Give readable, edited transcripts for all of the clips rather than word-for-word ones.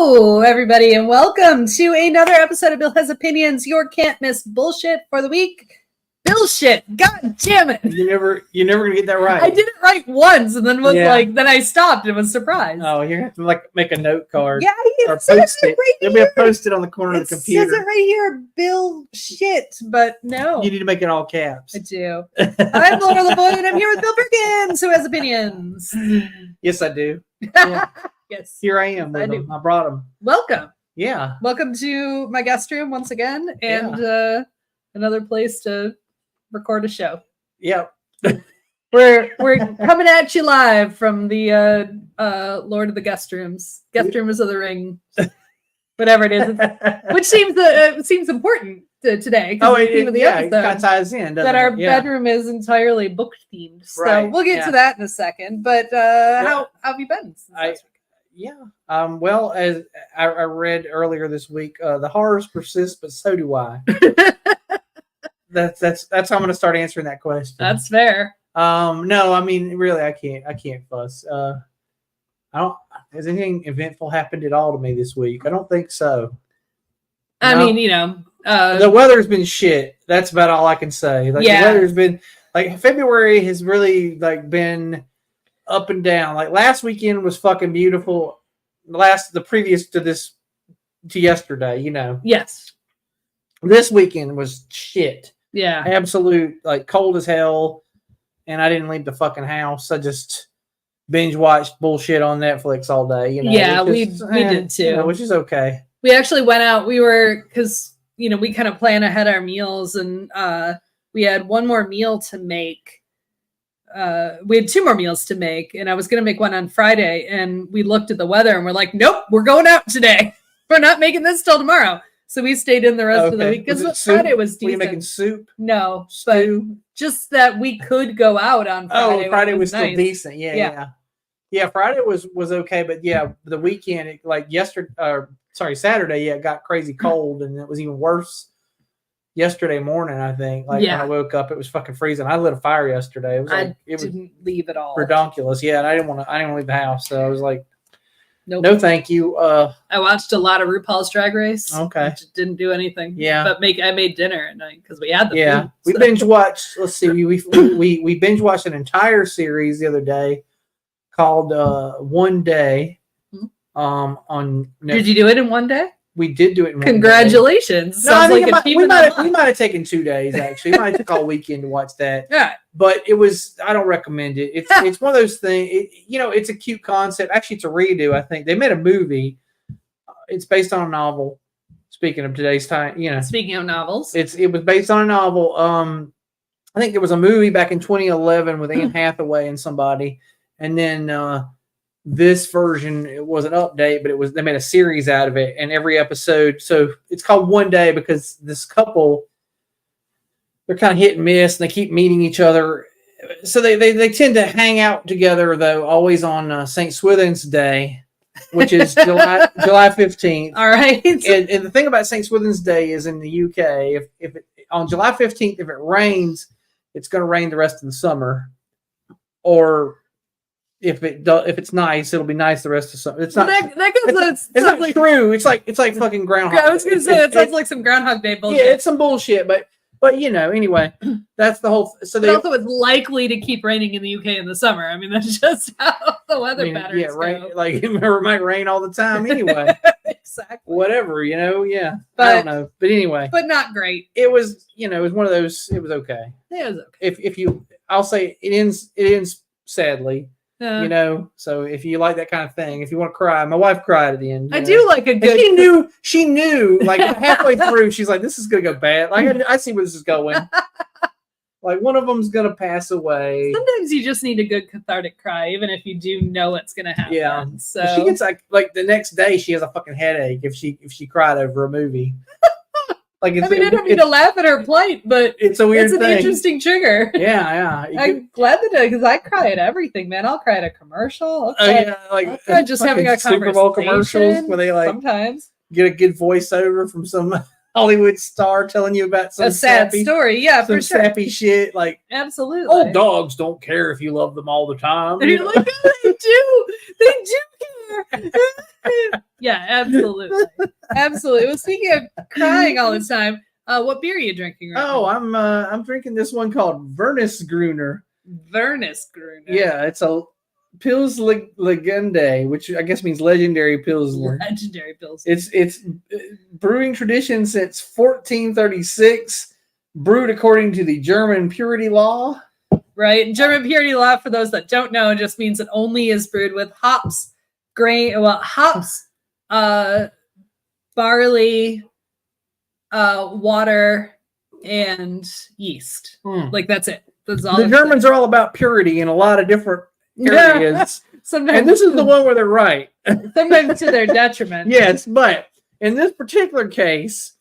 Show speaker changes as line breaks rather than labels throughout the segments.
Hello, everybody, and welcome to another episode of Bill Has Opinions, your can't miss bullshit for the week. Bullshit, god damn it!
You're never gonna get that right.
I did it right once, and then then I stopped and was surprised.
Oh, you're gonna have to make a note card.
Yeah,
or post it. Right. There'll be a post-it on the corner of the computer.
It says it right here, Bill shit, but no.
You need to make it all caps.
I do. I'm Laura LaVoy, and I'm here with Bill Perkins, who has opinions.
Yes, I do. Yeah.
Yes.
Here I am with them. I brought them.
Welcome.
Yeah.
Welcome to my guest room once again, and another place to record a show.
Yep.
We're coming at you live from the Lord of the Guest Rooms, Rooms of the Ring, whatever it is, which seems important today.
Oh, it kind of ties in.
That our bedroom is entirely book themed. So
right.
We'll get to that in a second. But how have you been?
Well, as I read earlier this week, the horrors persist, but so do I. That's how I'm going to start answering that question.
That's fair.
No, I mean, really, I can't fuss. Has anything eventful happened at all to me this week? I don't think so.
I mean,
the weather's been shit. That's about all I can say. The weather's been February has really been up and down. Like last weekend was fucking beautiful. The previous to yesterday,
Yes.
This weekend was shit.
Yeah.
Absolute cold as hell. And I didn't leave the fucking house. I just binge watched bullshit on Netflix all day.
Yeah, we did too.
Which is okay.
We actually went out. Because we kind of plan ahead our meals, and we had one more meal to make. We had two more meals to make, and I was going to make one on Friday, and we looked at the weather and we're like, nope, we're going out today. We're not making this till tomorrow. So we stayed in the rest of the week because Friday was decent.
Were you making soup?
No,
Stew?
but just that we could go out on Friday.
Oh, Friday was still
nice.
Decent. Yeah. Friday was okay, but the weekend, Saturday, it got crazy cold, and it was even worse yesterday morning. I think, when I woke up, it was fucking freezing. I lit a fire yesterday. It
didn't leave at all.
Redonkulous. Yeah, and I didn't want to leave the house, so I was like,
nope.
No, thank you.
I watched a lot of RuPaul's Drag Race.
Okay.
Which didn't do anything.
Yeah.
But I made dinner at night because we had the food.
We binge watched. Let's see. We binge watched an entire series the other day called One Day. On Netflix.
Did you do it in one day?
We did do it in 1
Congratulations.
day. No, I think we might have taken 2 days, actually. We might have took all weekend to watch that.
Yeah.
But I don't recommend it. It's one of those things, it's a cute concept. Actually, it's a redo, I think. They made a movie. It's based on a novel. Speaking of today's time,
Speaking of novels.
It was based on a novel. I think there was a movie back in 2011 with Anne Hathaway and somebody. And then this version, it was an update, but they made a series out of it, and every episode. So it's called One Day because this couple, they're kind of hit and miss, and they keep meeting each other. So they tend to hang out together, though, always on St. Swithin's Day, which is July 15th.
All right.
And the thing about St. Swithin's Day is in the UK, if on July 15th, if it rains, it's going to rain the rest of the summer. Or if it's nice, it'll be nice the rest of summer. It's not. It's not true. It's like fucking Groundhog.
I was gonna say it sounds like some Groundhog Day bullshit.
Yeah, it's some bullshit, but anyway, that's the whole. So
also, it's likely to keep raining in the UK in the summer. I mean, that's just how the weather patterns go.
Rain. It might rain all the time anyway.
Exactly.
Whatever, Yeah.
But,
I don't know, but anyway,
but not great.
It was, it was one of those. It was okay.
It was okay.
I'll say it ends sadly. So if you like that kind of thing, if you want to cry, my wife cried at the end.
I do like a good.
She knew, halfway through, she's like, "This is gonna go bad." I see where this is going. One of them's gonna pass away.
Sometimes you just need a good cathartic cry, even if you do know what's gonna happen.
Yeah.
So
she gets like the next day, she has a fucking headache if she cried over a movie. I
don't mean to laugh at her plight, but
it's a weird thing.
It's an interesting trigger.
Yeah.
I'm glad that because I cry at everything, man. I'll cry at a commercial. I'll cry just having a
Super Bowl commercials where they
sometimes
get a good voiceover from some Hollywood star telling you about some
sad story. Yeah,
some
for sure.
sappy shit.
Absolutely.
Old dogs don't care if you love them all the time.
And you're like, oh, they do care. Yeah, absolutely. Absolutely. Well, speaking of crying all the time, what beer are you drinking right now?
Oh, I'm drinking this one called Vernusgrüner.
Vernusgrüner.
Yeah, it's a Pils Legende, which I guess means legendary Pilsner.
Legendary Pilsner.
It's brewing tradition since 1436, brewed according to the German purity law.
Right. German purity law, for those that don't know, just means it only is brewed with hops, barley, water, and yeast. Like that's it. That's all.
The Germans are all about purity in a lot of different areas.
Sometimes,
and this is the one where they're right.
Sometimes to their detriment.
Yes, but in this particular case,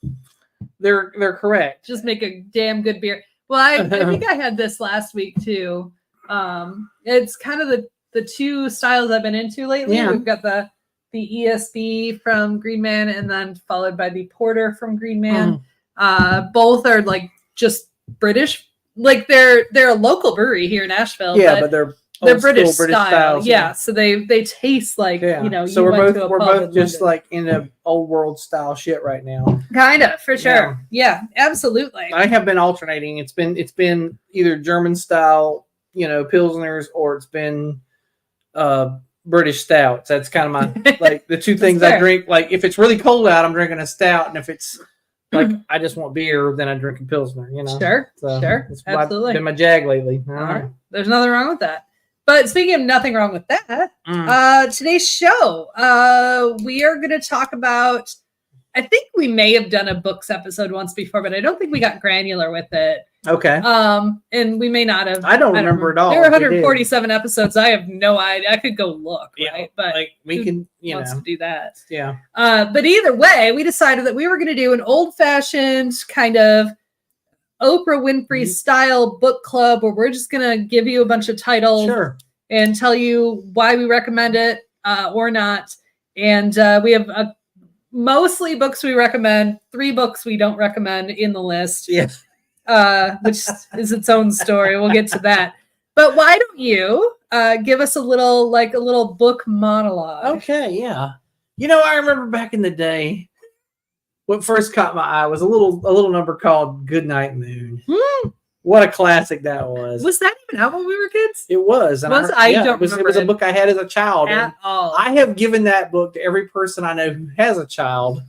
they're correct.
Just make a damn good beer. Well, I think I had this last week too. It's kind of the two styles I've been into lately.
Yeah.
We've got the ESB from Green Man, and then followed by the Porter from Green Man. Both are like just British. Like they're a local brewery here in Nashville.
Yeah, but they're
British style.
styles,
yeah. So they taste like
So we're both just like in a old world style shit right now.
Kinda, for sure. Yeah, absolutely.
I have been alternating. It's been either German style, Pilsners, or it's been British stouts. That's kind of my like the two things I drink. Like if it's really cold out, I'm drinking a stout, and if it's like I just want beer, then I drink a Pilsner.
Sure,
so
sure,
absolutely. Been my jag lately.
All right. There's nothing wrong with that. But speaking of nothing wrong with that, today's show, we are going to talk about, I think we may have done a books episode once before, but I don't think we got granular with it.
Okay.
And we may not have.
I don't remember at all.
There are 147 episodes. I have no idea. I could go look, right? But
like we can,
wants to do that.
Yeah.
But either way, we decided that we were going to do an old-fashioned kind of Oprah Winfrey style book club where we're just going to give you a bunch of titles and tell you why we recommend it or not. And we have mostly books we recommend, 3 books we don't recommend in the list.
Yes.
Which is its own story. We'll get to that. But why don't you give us a little book monologue?
Okay, yeah. I remember back in the day, what first caught my eye was a little number called Goodnight Moon. What a classic that was.
Was that even out when we were kids?
It was. And it was a book I had as a child.
At all.
I have given that book to every person I know who has a child.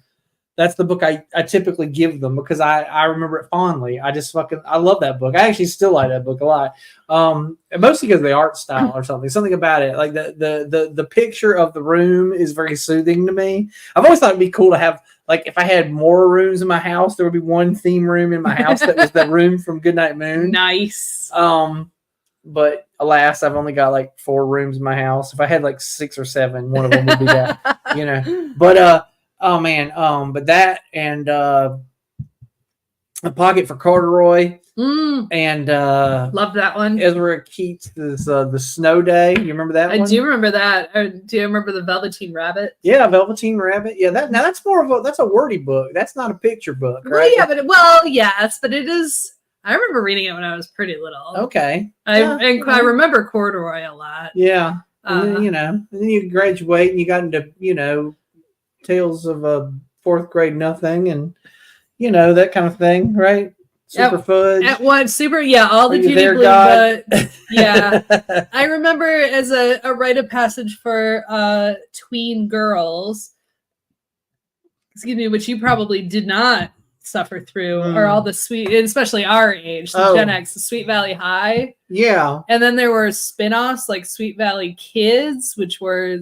That's the book I typically give them because I remember it fondly. I love that book. I actually still like that book a lot. Mostly because of the art style or something about it. Like the picture of the room is very soothing to me. I've always thought it'd be cool to have, like, if I had more rooms in my house, there would be one theme room in my house that was the room from Goodnight Moon.
Nice.
But alas, I've only got like 4 rooms in my house. If I had like 6 or 7, one of them would be that, But oh man, but that and A Pocket for Corduroy and
love that one.
Ezra Keats' The Snow Day. You remember that one?
I do remember that. Do you remember the Velveteen Rabbit?
Yeah, Velveteen Rabbit. Yeah, that's more of that's a wordy book. That's not a picture book, right?
Well, yeah, yes, but it is. I remember reading it when I was pretty little.
Okay.
I remember Corduroy a lot.
Yeah. And then you graduate and you got into, Tales of a 4th Grade Nothing and, that kind of thing, right? Super Fudge.
At one, all the Judy Blume, but yeah. I remember as a rite of passage for tween girls, which you probably did not suffer through, or all the sweet, especially our age, Gen X, the Sweet Valley High.
Yeah.
And then there were spin-offs like Sweet Valley Kids, which were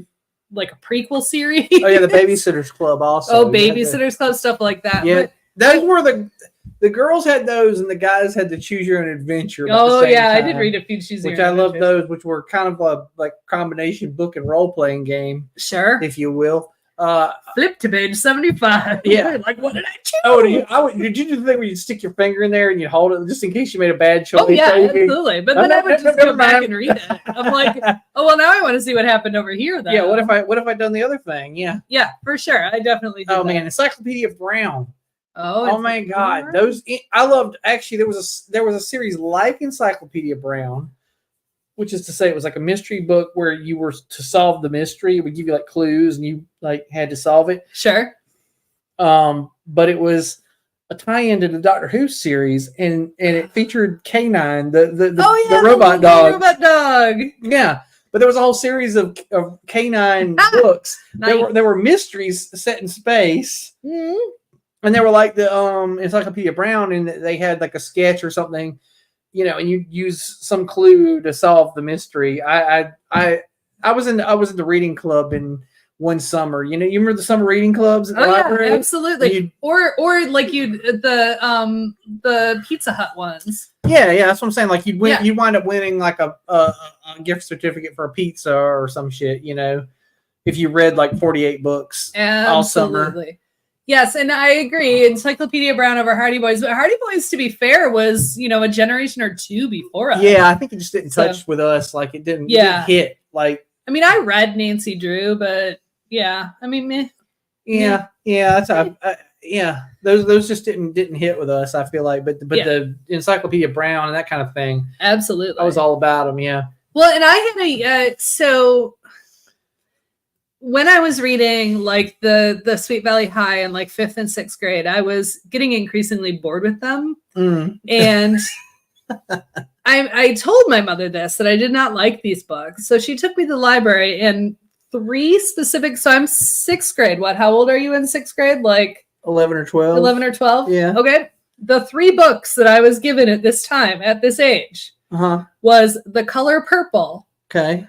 like a prequel series.
Oh yeah, the Babysitter's Club also.
Babysitter's Club, stuff like that.
Yeah. Those were the girls had those and the guys had to Choose Your Own Adventure.
I did read a few Choose Your Own Adventure.
Which I love those, which were kind of a like combination book and role playing game.
Sure.
If you will.
Flip to page 75.
Yeah.
Like, what did I choose?
Oh, did you do the thing where you stick your finger in there and you hold it just in case you made a bad choice?
Oh, yeah, absolutely. But then I would just go back and read it. I'm like, oh, well, now I want to see what happened over here, though.
Yeah, what if I done the other thing? Yeah.
Yeah, for sure. I definitely did.
Oh, man, Encyclopedia Brown.
Oh
my God. Those I loved. Actually, there was a series like Encyclopedia Brown which is to say it was like a mystery book where you were to solve the mystery. It would give you like clues and you like had to solve it.
Sure.
But it was a tie-in to the Doctor Who series, and it featured K9, the robot dog.
Robot dog.
Yeah, but there was a whole series of K9 books.
Nice.
There were mysteries set in space, and they were like the Encyclopedia Brown, and they had like a sketch or something, and you use some clue to solve the mystery. I was in the reading club in one summer. You remember the summer reading clubs at the library?
Yeah, absolutely. Or like the Pizza Hut ones.
Yeah, that's what I'm saying. Like you'd wind up winning like a gift certificate for a pizza or some shit, if you read like 48 books all summer.
Yes, and I agree. Encyclopedia Brown over Hardy Boys. But Hardy Boys, to be fair, was, a generation or two before us.
Yeah, I think it just didn't touch with us. Like it didn't hit. Like,
I mean, I read Nancy Drew, but yeah, I mean, meh.
Yeah, that's those just didn't hit with us. I feel like, but the Encyclopedia Brown and that kind of thing,
absolutely,
I was all about them. Yeah.
Well, and I had so when I was reading like the Sweet Valley High in like 5th and 6th grade, I was getting increasingly bored with them, and I told my mother that I did not like these books, so she took me to the library and 3 specific. So I'm 6th grade. What? How old are you in 6th grade? Like
11 or 12.
11 or 12.
Yeah.
Okay. The 3 books that I was given at this time, at this age, was The Color Purple.
Okay.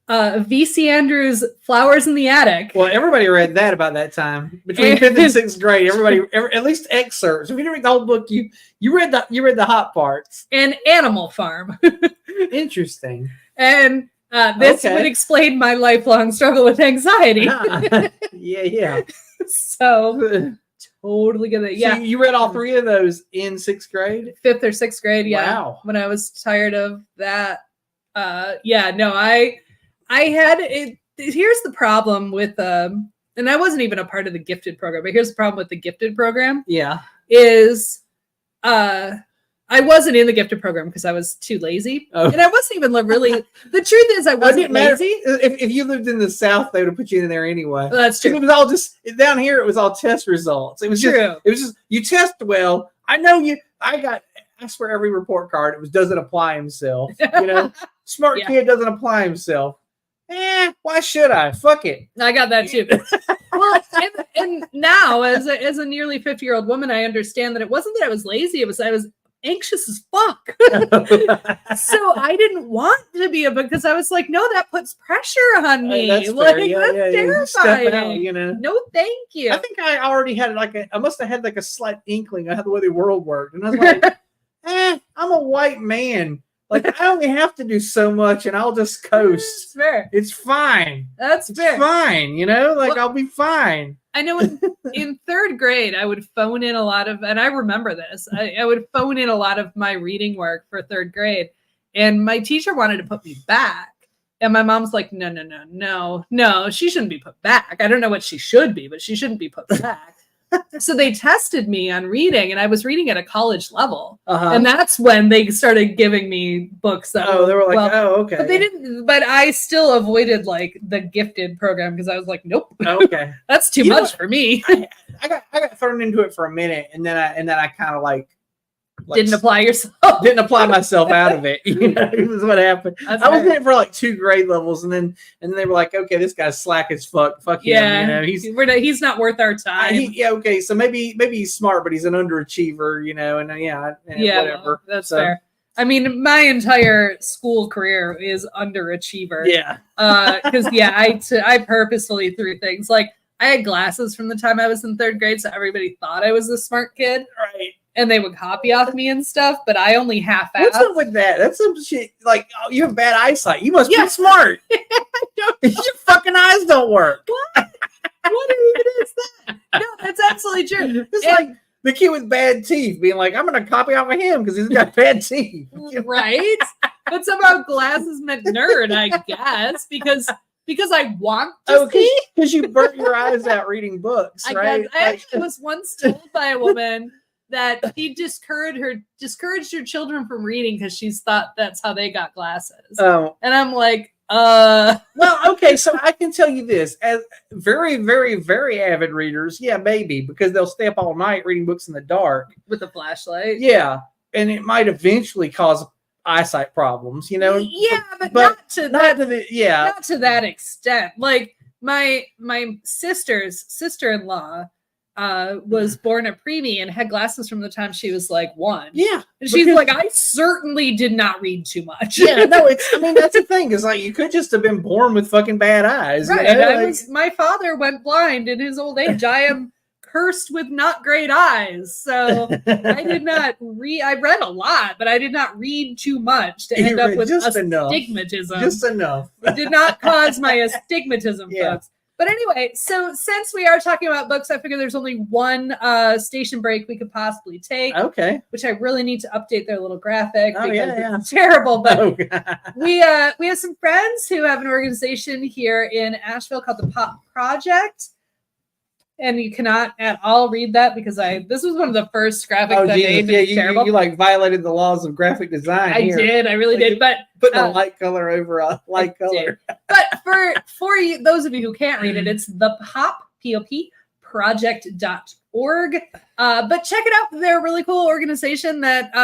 V.C. Andrews' Flowers in the Attic.
Well, everybody read that about that time. Between 5th and 6th grade, everybody, at least excerpts. If you didn't read the whole book, you read the hot parts.
And Animal Farm.
Interesting.
And this would explain my lifelong struggle with anxiety.
Yeah.
So totally get it. Yeah. So
you read all 3 of those in 6th grade?
5th or 6th grade, yeah.
Wow.
When I was tired of that. I had it. Here's the problem with and I wasn't even a part of the gifted program, but here's the problem with the gifted program.
Yeah.
Is I wasn't in the gifted program because I was too lazy. Oh. And I wasn't even really, the truth is I wasn't lazy.
If you lived in the South, they would have put you in there anyway.
Well, that's true.
It was all just, down here, it was all test results. It was true. It was just, you test well. I know I swear every report card, it was doesn't apply himself. Smart kid doesn't apply himself. Why should I? Fuck it.
I got that too. Well, and now as a nearly 50-year-old woman, I understand that it wasn't that I was lazy. It was I was anxious as fuck. So I didn't want to be because I was like, no, that puts pressure on me.
That's terrifying.
No, thank you.
I think I already had I must have had like a slight inkling of how the way the world worked. And I was like, I'm a white man. Like, I only have to do so much and I'll just coast.
That's fair.
It's fine.
That's fair.
It's fine, I'll be fine.
I know in 3rd grade, I would phone in a lot of, and I remember this, I would phone in a lot of my reading work for 3rd grade. And my teacher wanted to put me back. And my mom's like, no, she shouldn't be put back. I don't know what she should be, but she shouldn't be put back. So they tested me on reading, and I was reading at a college level. And that's when they started giving me books that
they were like, okay.
But they didn't, but I still avoided like the gifted program because I was like, nope.
Okay.
That's too much for me.
I got thrown into it for a minute, and then I kind of like
didn't apply yourself.
Didn't apply myself out of it. It was what happened. I was in it for like 2 grade levels, and then they were like, okay, this guy's slack as fuck. Fuck him.
He's not worth our time.
Okay, so maybe he's smart, but he's an underachiever. Whatever.
Well, that's fair. I mean, my entire school career is underachiever.
Yeah.
Because I purposefully threw things like I had glasses from the time I was in 3rd grade, so everybody thought I was a smart kid.
Right.
And they would copy off me and stuff, but I only half-assed.
What's up with that? That's some shit. Like, you have bad eyesight. You must be smart. Your fucking eyes don't work.
What even is that? No, that's absolutely true.
It's like the kid with bad teeth being like, I'm going to copy off of him because he's got bad teeth.
Right? But somehow glasses meant nerd, I guess, because I want to see.
Because you burnt your eyes out reading books, right?
I actually was once told by a woman that she discouraged her children from reading because she's thought that's how they got glasses.
Oh.
And I'm like,
Well, okay, so I can tell you this. As very, very, very avid readers, yeah, maybe, because they'll stay up all night reading books in the dark.
with a flashlight.
Yeah. And it might eventually cause eyesight problems, you know?
Yeah, but not to that extent. Like my sister's sister-in-law was born a preemie and had glasses from the time she was like 1.
Yeah.
And she's like, I certainly did not read too much.
Yeah, no, I mean, that's the thing. Is like, you could just have been born with fucking bad eyes.
Right.
You know?
My father went blind in his old age. I am cursed with not great eyes. So I did not read. I read a lot, but I did not read too much to end up with astigmatism.
Just enough.
It did not cause my astigmatism, folks. But anyway, so since we are talking about books, I figure there's only one station break we could possibly take.
Okay.
Which I really need to update their little graphic because it's terrible.
Oh,
but we have some friends who have an organization here in Asheville called the Pop Project. And you cannot at all read that because this was one of the first graphics I made.
Yeah, you like violated the laws of graphic design.
I did. I really did. But
putting a light color over a light color.
But for you, those of you who can't read it, it's the POP project.org. But check it out. They're a really cool organization that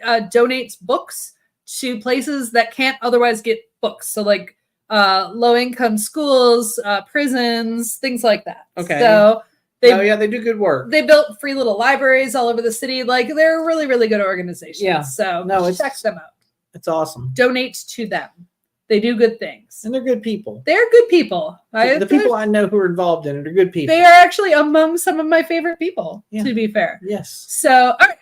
donates books to places that can't otherwise get books. So like low-income schools, prisons, things like that.
Okay.
So
they do good work.
They built free little libraries all over the city. Like they're a really, really good organization.
Yeah.
So check them out.
It's awesome.
Donate to them. They do good things.
And they're good people.
They're good people.
The people I know who are involved in it are good people.
They are actually among some of my favorite people, to be fair.
Yes.
So, all right.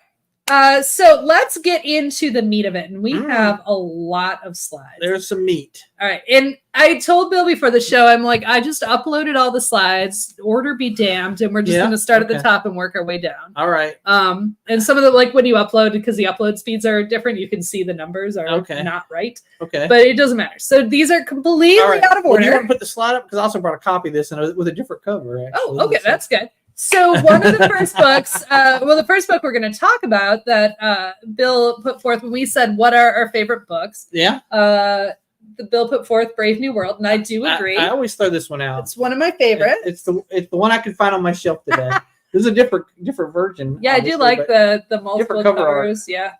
So let's get into the meat of it. And we have a lot of slides.
There's some meat.
All right. And I told Bill before the show, I'm like, I just uploaded all the slides, order be damned. And we're just going to start at the top and work our way down.
All right.
And some of the, like when you upload, because the upload speeds are different, you can see the numbers are not right.
Okay.
But it doesn't matter. So these are completely out of order.
Well, do you want to put the slide up? Because I also brought a copy of this with a different cover. Actually.
Oh, okay. That's good. So one of the first books, the first book we're going to talk about that Bill put forth when we said, what are our favorite books?
Yeah.
The Bill put forth Brave New World, and I do agree.
I always throw this one out.
It's one of my favorites.
It's the one I could find on my shelf today. This is a different version.
Yeah, I do like the multiple covers. Yeah.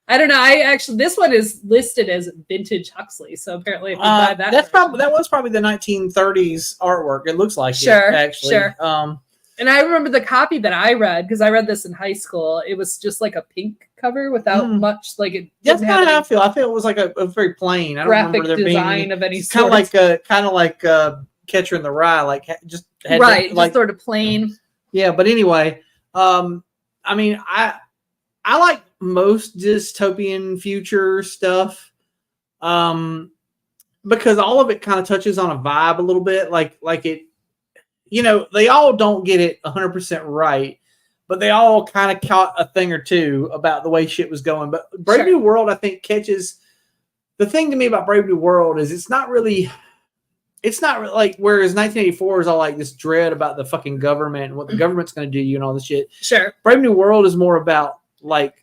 I don't know. This one is listed as vintage Huxley, so apparently if you buy that,
that was probably the 1930s artwork. It looks like
Sure. And I remember the copy that I read, because I read this in high school. It was just like a pink cover without much, like it.
That's kind of how I feel. I feel it was like a very plain. I don't remember there
design
being
of any sort.
Kind of like Catcher in the Rye, like just had
just sort of plain.
Yeah, but anyway, I mean, I like most dystopian future stuff, because all of it kind of touches on a vibe a little bit, like it. You know, they all don't get it 100% right, but they all kind of caught a thing or two about the way shit was going. But Brave New World, I think, catches the thing to me about Brave New World is it's not really like, whereas 1984 is all like this dread about the fucking government and what the government's going to do to you and all this shit.
Sure.
Brave New World is more about like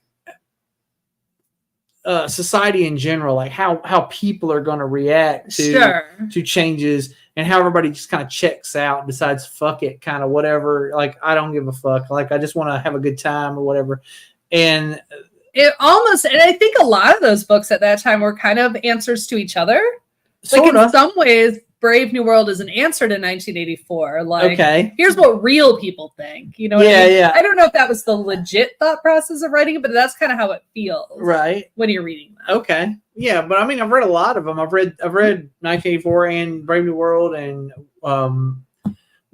society in general, like how people are going to react to changes. And how everybody just kind of checks out and decides, fuck it, kind of whatever. Like, I don't give a fuck. Like, I just want to have a good time or whatever. And
it almost, and I think a lot of those books at that time were kind of answers to each other. Like, in some ways, Brave New World is an answer to 1984. Like, here's what real people think. You know what I mean?
Yeah.
I don't know if that was the legit thought process of writing it, but that's kind of how it feels.
Right.
When you're reading them.
Okay. Yeah, but I mean, I've read a lot of them. I've read 1984 and Brave New World and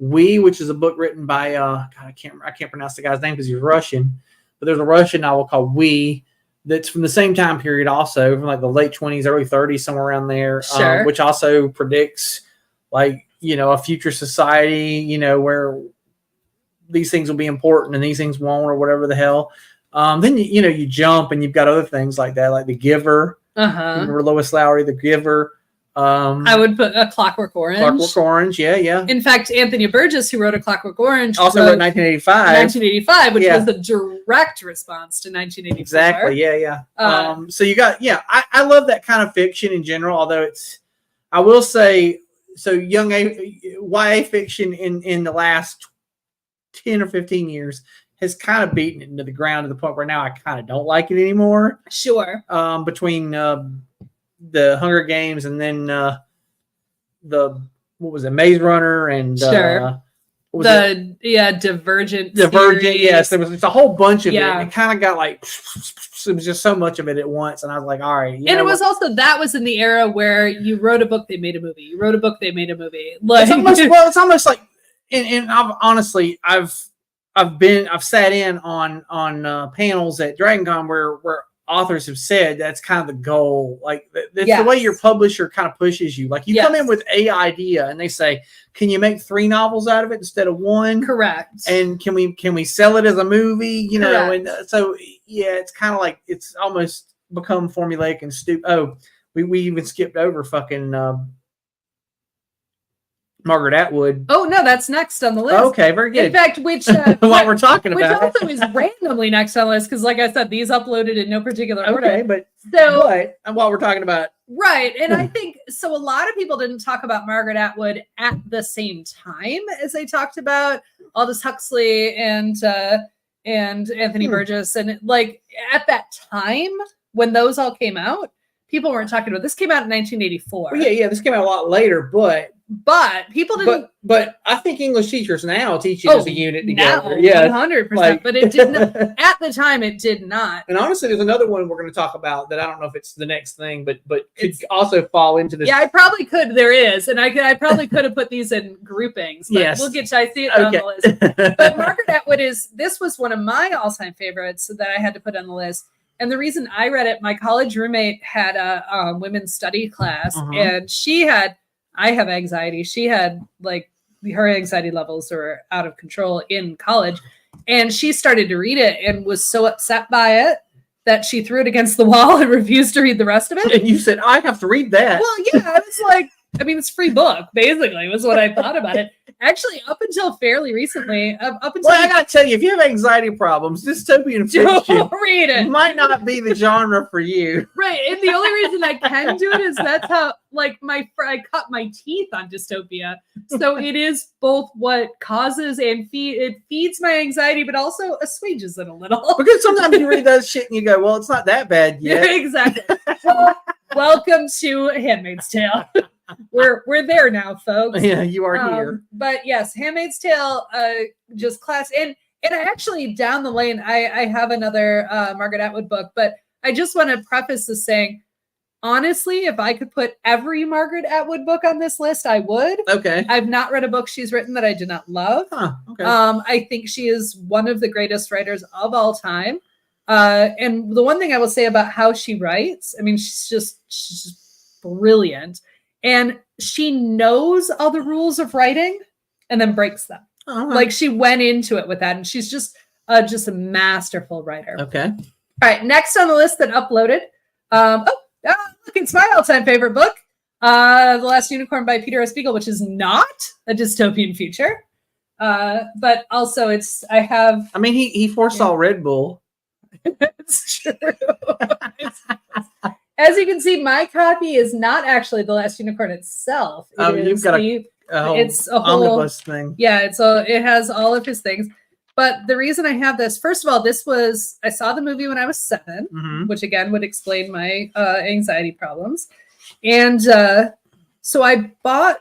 We, which is a book written by God, I can't pronounce the guy's name because he's Russian. But there's a Russian novel called We that's from the same time period, also from like the late 20s, early 30s, somewhere around there. Which also predicts like, you know, a future society, you know, where these things will be important and these things won't, or whatever the hell. Then you jump and you've got other things like that, like The Giver. Remember Lois Lowry, The Giver.
I would put A Clockwork Orange.
Clockwork Orange, yeah.
In fact, Anthony Burgess, who wrote A Clockwork Orange,
Also wrote 1985.
Which was a direct response to 1984.
Exactly, yeah. So you got, I love that kind of fiction in general, although I will say, so YA fiction in the last 10 or 15 years has kind of beaten it into the ground to the point where now I kind of don't like it anymore.
Sure.
Between the Hunger Games and then what was it, Maze Runner and
sure. Divergent.
Divergent,
series.
yes. It's a whole bunch of it. And it kind of got like it was just so much of it at once, and I was like, all right.
And it was also that was in the era where you wrote a book, they made a movie. You wrote a book, they made a movie. Like
it's almost like, and I've sat in on panels at DragonCon where authors have said that's kind of the goal. Like that's the way your publisher kind of pushes you. Like you come in with a idea and they say, can you make 3 novels out of it instead of 1?
Correct.
And can we sell it as a movie? You know, and so it's kind of like it's almost become formulaic and stupid. Oh, we even skipped over fucking Margaret Atwood.
Oh no, that's next on the list.
Okay, very good.
In fact, which
what we're talking about,
which also is randomly next on the list because, like I said, these uploaded in no particular order.
Okay, but while we're talking about
and I think so. A lot of people didn't talk about Margaret Atwood at the same time as they talked about Aldous Huxley and Anthony Burgess, and like at that time when those all came out, people weren't talking about. This came out in 1984.
Well, yeah, this came out a lot later, but
people didn't.
But I think English teachers now teach it as a unit together.
Now, 100%. But it didn't at the time. It did not.
And honestly, there's another one we're going to talk about that I don't know if it's the next thing, but could also fall into this.
Yeah, I probably could. There is, and I probably could have put these in groupings. But we'll get to. I see it on the list. But Margaret Atwood this was one of my all-time favorites that I had to put on the list. And the reason I read it, my college roommate had a women's study class, and I have anxiety. She had her anxiety levels were out of control in college, and she started to read it and was so upset by it that she threw it against the wall and refused to read the rest of it.
And you said, I have to read that.
Well, yeah, I was like, I mean, it's a free book, basically, was what I thought about it. Actually, up until fairly recently,
I gotta tell you, if you have anxiety problems, dystopian fiction
read it.
Might not be the genre for you.
Right, and the only reason I can do it is that's how, I cut my teeth on dystopia. So it is both what causes and it feeds my anxiety, but also assuages it a little.
Because sometimes you read that shit and you go, well, it's not that bad yet.
Yeah, exactly. Welcome to Handmaid's Tale. We're there now, folks.
Yeah, you are here.
But yes, Handmaid's Tale, just class. And I actually down the lane, I have another Margaret Atwood book, but I just want to preface this saying, honestly, if I could put every Margaret Atwood book on this list, I would.
Okay.
I've not read a book she's written that I did not love.
Okay.
I think she is one of the greatest writers of all time. And the one thing I will say about how she writes, I mean, she's just brilliant. And she knows all the rules of writing and then breaks them. Like she went into it with that. And she's just a masterful writer.
Okay.
All right. Next on the list that uploaded. Look, it's my all-time favorite book. The Last Unicorn by Peter S. Beagle, which is not a dystopian future. But also
he foresaw Red Bull.
It's true. As you can see, my copy is not actually The Last Unicorn itself.
You've got it's a whole omnibus thing.
Yeah, it has all of his things. But the reason I have this, first of all, I saw the movie when I was 7, which again would explain my anxiety problems. And so I bought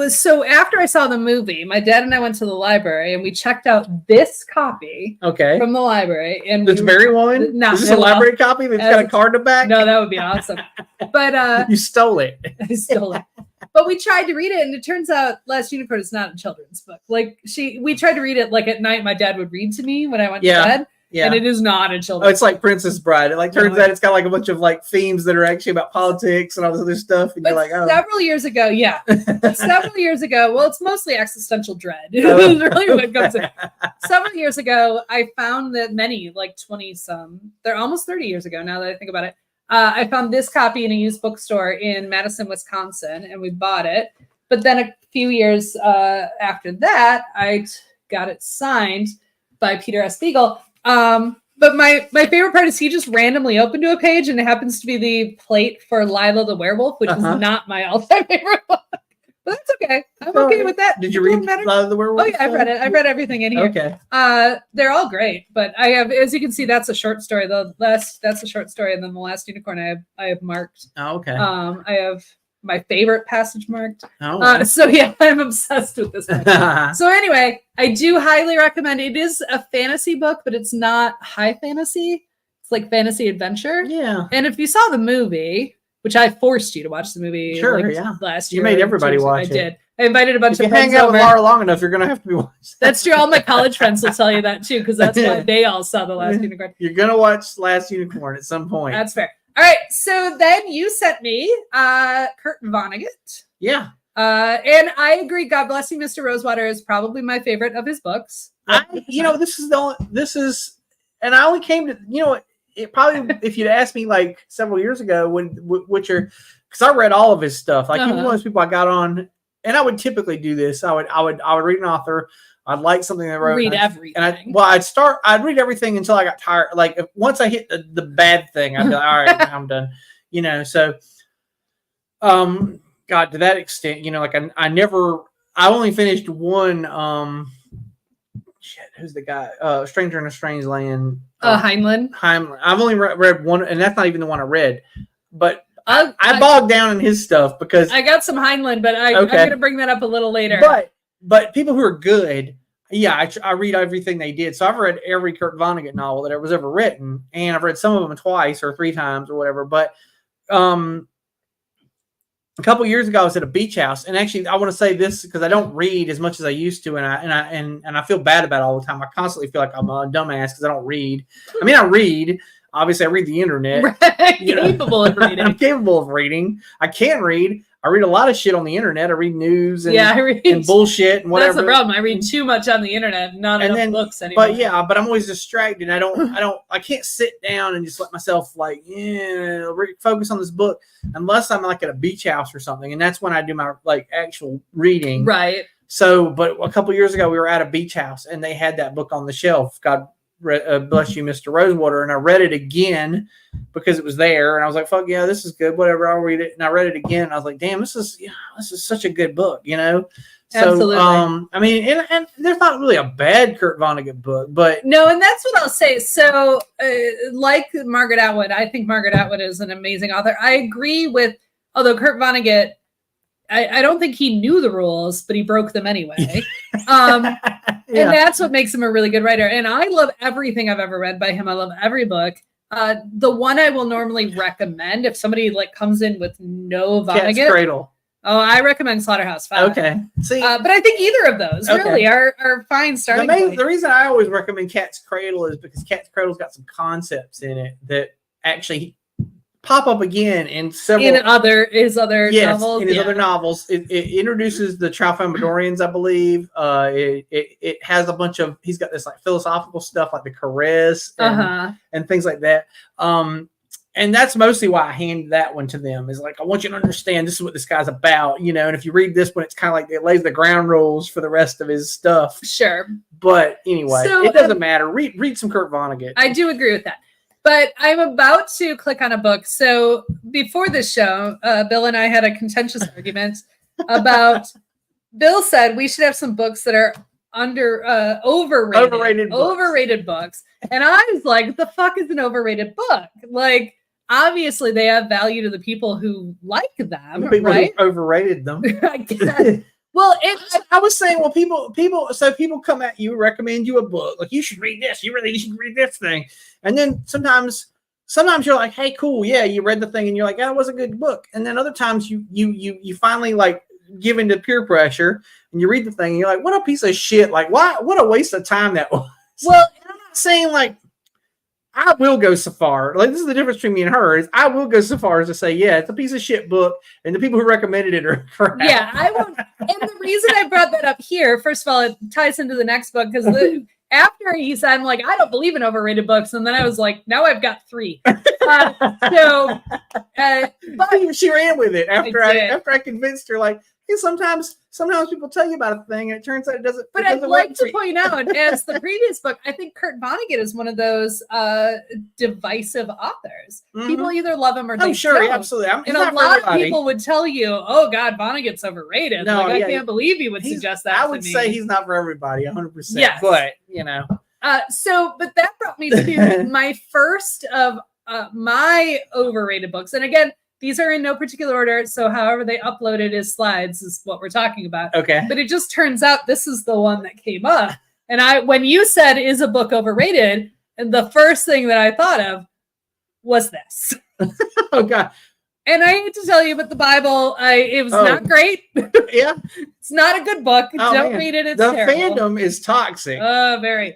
so after I saw the movie, my dad and I went to the library and we checked out this copy from the library. And
this very one?
No,
is this a library copy that's got a card in the back?
No, that would be awesome. But
you stole it.
I stole it. But we tried to read it, and it turns out Last Unicorn is not a children's book. We tried to read it at night. My dad would read to me when I went to bed. Yeah. And it is not a children's.
Oh, it's like Princess Bride. It turns out it's got a bunch of themes that are actually about politics and all this other stuff. And you're like, oh.
Several years ago, well, it's mostly existential dread. It's really what comes in. Several years ago, I found that many, 20-some, they're almost 30 years ago now that I think about it, I found this copy in a used bookstore in Madison, Wisconsin, and we bought it. But then a few years after that, I got it signed by Peter S. Beagle. But my favorite part is he just randomly opened to a page, and it happens to be the plate for Lila the Werewolf, which is not my all-time favorite book. But that's okay. I'm okay with that.
Did you read Lila the Werewolf?
Oh, yeah, I've read it. I've read everything in here.
Okay.
They're all great, but I have, as you can see, that's a short story. That's a short story, and then The Last Unicorn I have marked.
Oh, okay.
I have my favorite passage marked.
Oh,
so yeah, I'm obsessed with this book. So anyway, I do highly recommend. It is a fantasy book, but it's not high fantasy. It's like fantasy adventure.
Yeah.
And if you saw the movie, which I forced you to watch the movie,
sure,
like,
yeah,
last year.
You made everybody watch it.
I did. I invited a bunch
of
friends
over. If you hang out with
over.
Laura long enough, you're gonna have to be watching.
That's true. All my college friends will tell you that too, because that's why they all saw The Last Unicorn.
You're gonna watch Last Unicorn at some point.
That's fair. All right. So then you sent me Kurt Vonnegut.
Yeah.
And I agree. God Bless You, Mr. Rosewater is probably my favorite of his books.
This is, and I only came to, it probably, if you'd asked me like several years ago, because I read all of his stuff. Like, he was one of those people I got on, and I would typically do this. I would read an author. I'd like something they wrote.
Read everything.
And I'd read everything until I got tired. Like, once I hit the bad thing, I'd be like, all right, I'm done. So, God, to that extent, I only finished one, who's the guy? Stranger in a Strange Land.
Heinlein.
I've only read one, and that's not even the one I read. But I bogged down in his stuff because
I got some Heinlein, but I'm going to bring that up a little later.
But people who are good, yeah, I read everything they did. So I've read every Kurt Vonnegut novel that was ever written, and I've read some of them twice or three times or whatever. But a couple years ago, I was at a beach house, and actually, I want to say this because I don't read as much as I used to, and I feel bad about it all the time. I constantly feel like I'm a dumbass because I don't read. I mean, I read. Obviously, I read the internet.
Right. Capable of reading.
I'm capable of reading. I can read. I read a lot of shit on the internet. I read news and, and bullshit and whatever.
That's the problem. I read too much on the internet, not enough books anymore.
But I'm always distracted. I can't sit down and just let myself focus on this book unless I'm like at a beach house or something. And that's when I do my actual reading.
Right.
So, but a couple years ago, we were at a beach house and they had that book on the shelf. God Bless You, Mr. Rosewater. And I read it again because it was there. And I was like, fuck yeah, this is good. Whatever, I'll read it. And I read it again. And I was like, damn, this is such a good book, So,
absolutely.
I mean, and there's not really a bad Kurt Vonnegut book, but
no, and that's what I'll say. So, like Margaret Atwood, I think Margaret Atwood is an amazing author. I agree with, although Kurt Vonnegut, I don't think he knew the rules, but he broke them anyway. And that's what makes him a really good writer. And I love everything I've ever read by him. I love every book. The one I will normally recommend if somebody comes in with no Vonnegut.
Cat's Cradle.
Oh, I recommend Slaughterhouse-Five.
Okay. See,
but I think either of those really are fine starting points.
The reason I always recommend Cat's Cradle is because Cat's Cradle's got some concepts in it that actually pop up again in several
his other novels.
In his other novels, it introduces the Tralfamadorians, I believe. It has a bunch of, he's got this philosophical stuff like the caress and things like that. And that's mostly why I handed that one to them. Is I want you to understand this is what this guy's about, And if you read this one, it's kind of it lays the ground rules for the rest of his stuff.
Sure.
But anyway, it doesn't matter. Read some Kurt Vonnegut.
I do agree with that. But I'm about to click on a book. So before this show, Bill and I had a contentious argument about. Bill said we should have some books that are overrated books, and I was like, "The fuck is an overrated book?" Obviously, they have value to the people who like them,
the people
right?
Who overrated them.
I guess. Well,
I was saying, people come at you, recommend you a book, you should read this. You should read this thing, and then sometimes you're like, hey, cool, yeah, you read the thing, and you're like, that was a good book, and then other times you finally give into peer pressure, and you read the thing, and you're like, what a piece of shit, what a waste of time that was.
Well,
I'm not saying I will go so far. This is the difference between me and her. Is I will go so far as to say, yeah, it's a piece of shit book, and the people who recommended it are crap.
Yeah, I won't. And the reason I brought that up here, first of all, it ties into the next book because after he said, I'm like, I don't believe in overrated books. And then I was like, now I've got 3. But
she ran with it after
I
I convinced her, like, hey, sometimes people tell you about a thing and it turns out it doesn't.
But I'd like to point out, as the previous book, I think Kurt Vonnegut is one of those divisive authors. People either love him or they
sure,
don't.
absolutely.
And a lot of people would tell you, "Oh God, Vonnegut's overrated."
No,
I can't believe you would suggest that.
I would say he's not for everybody, 100%.
Yes.
But
but that brought me to my first of my overrated books, and again, these are in no particular order. So however they uploaded as slides is what we're talking about.
Okay.
But it just turns out this is the one that came up. And when you said, is a book overrated? And the first thing that I thought of was this.
Oh God.
And I hate to tell you, but the Bible, it was not great.
Yeah.
It's not a good book. Don't read it. It's terrible.
The fandom is toxic.
Oh, very.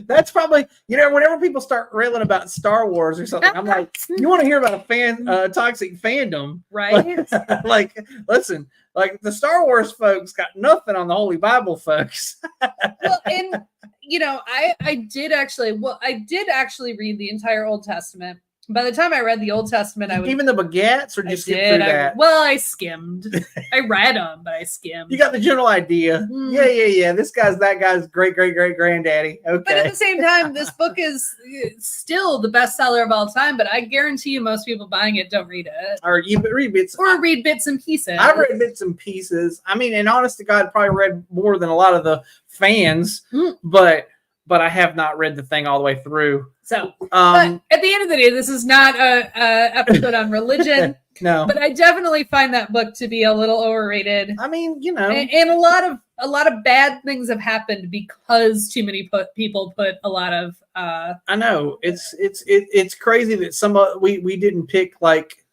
That's probably, whenever people start railing about Star Wars or something, I'm like, you want to hear about a toxic fandom,
right?
Like, listen, like the Star Wars folks got nothing on the Holy Bible folks.
Well, and I did actually read the entire Old Testament. By the time I read the Old Testament, I was
even the baguettes, or just skip through that.
I skimmed. I read them, but I skimmed.
You got the general idea. Yeah. This guy's that guy's great granddaddy. Okay.
But at the same time, this book is still the bestseller of all time. But I guarantee you, most people buying it don't read it,
or you read bits,
read bits and pieces.
I read bits and pieces. I mean, and honest to God, probably read more than a lot of the fans, but I have not read the thing all the way through.
So, but at the end of the day, this is not a episode on religion.
No,
but I definitely find that book to be a little overrated.
I mean,
and a lot of bad things have happened because too many people put a lot of.
I know it's crazy that we didn't pick like.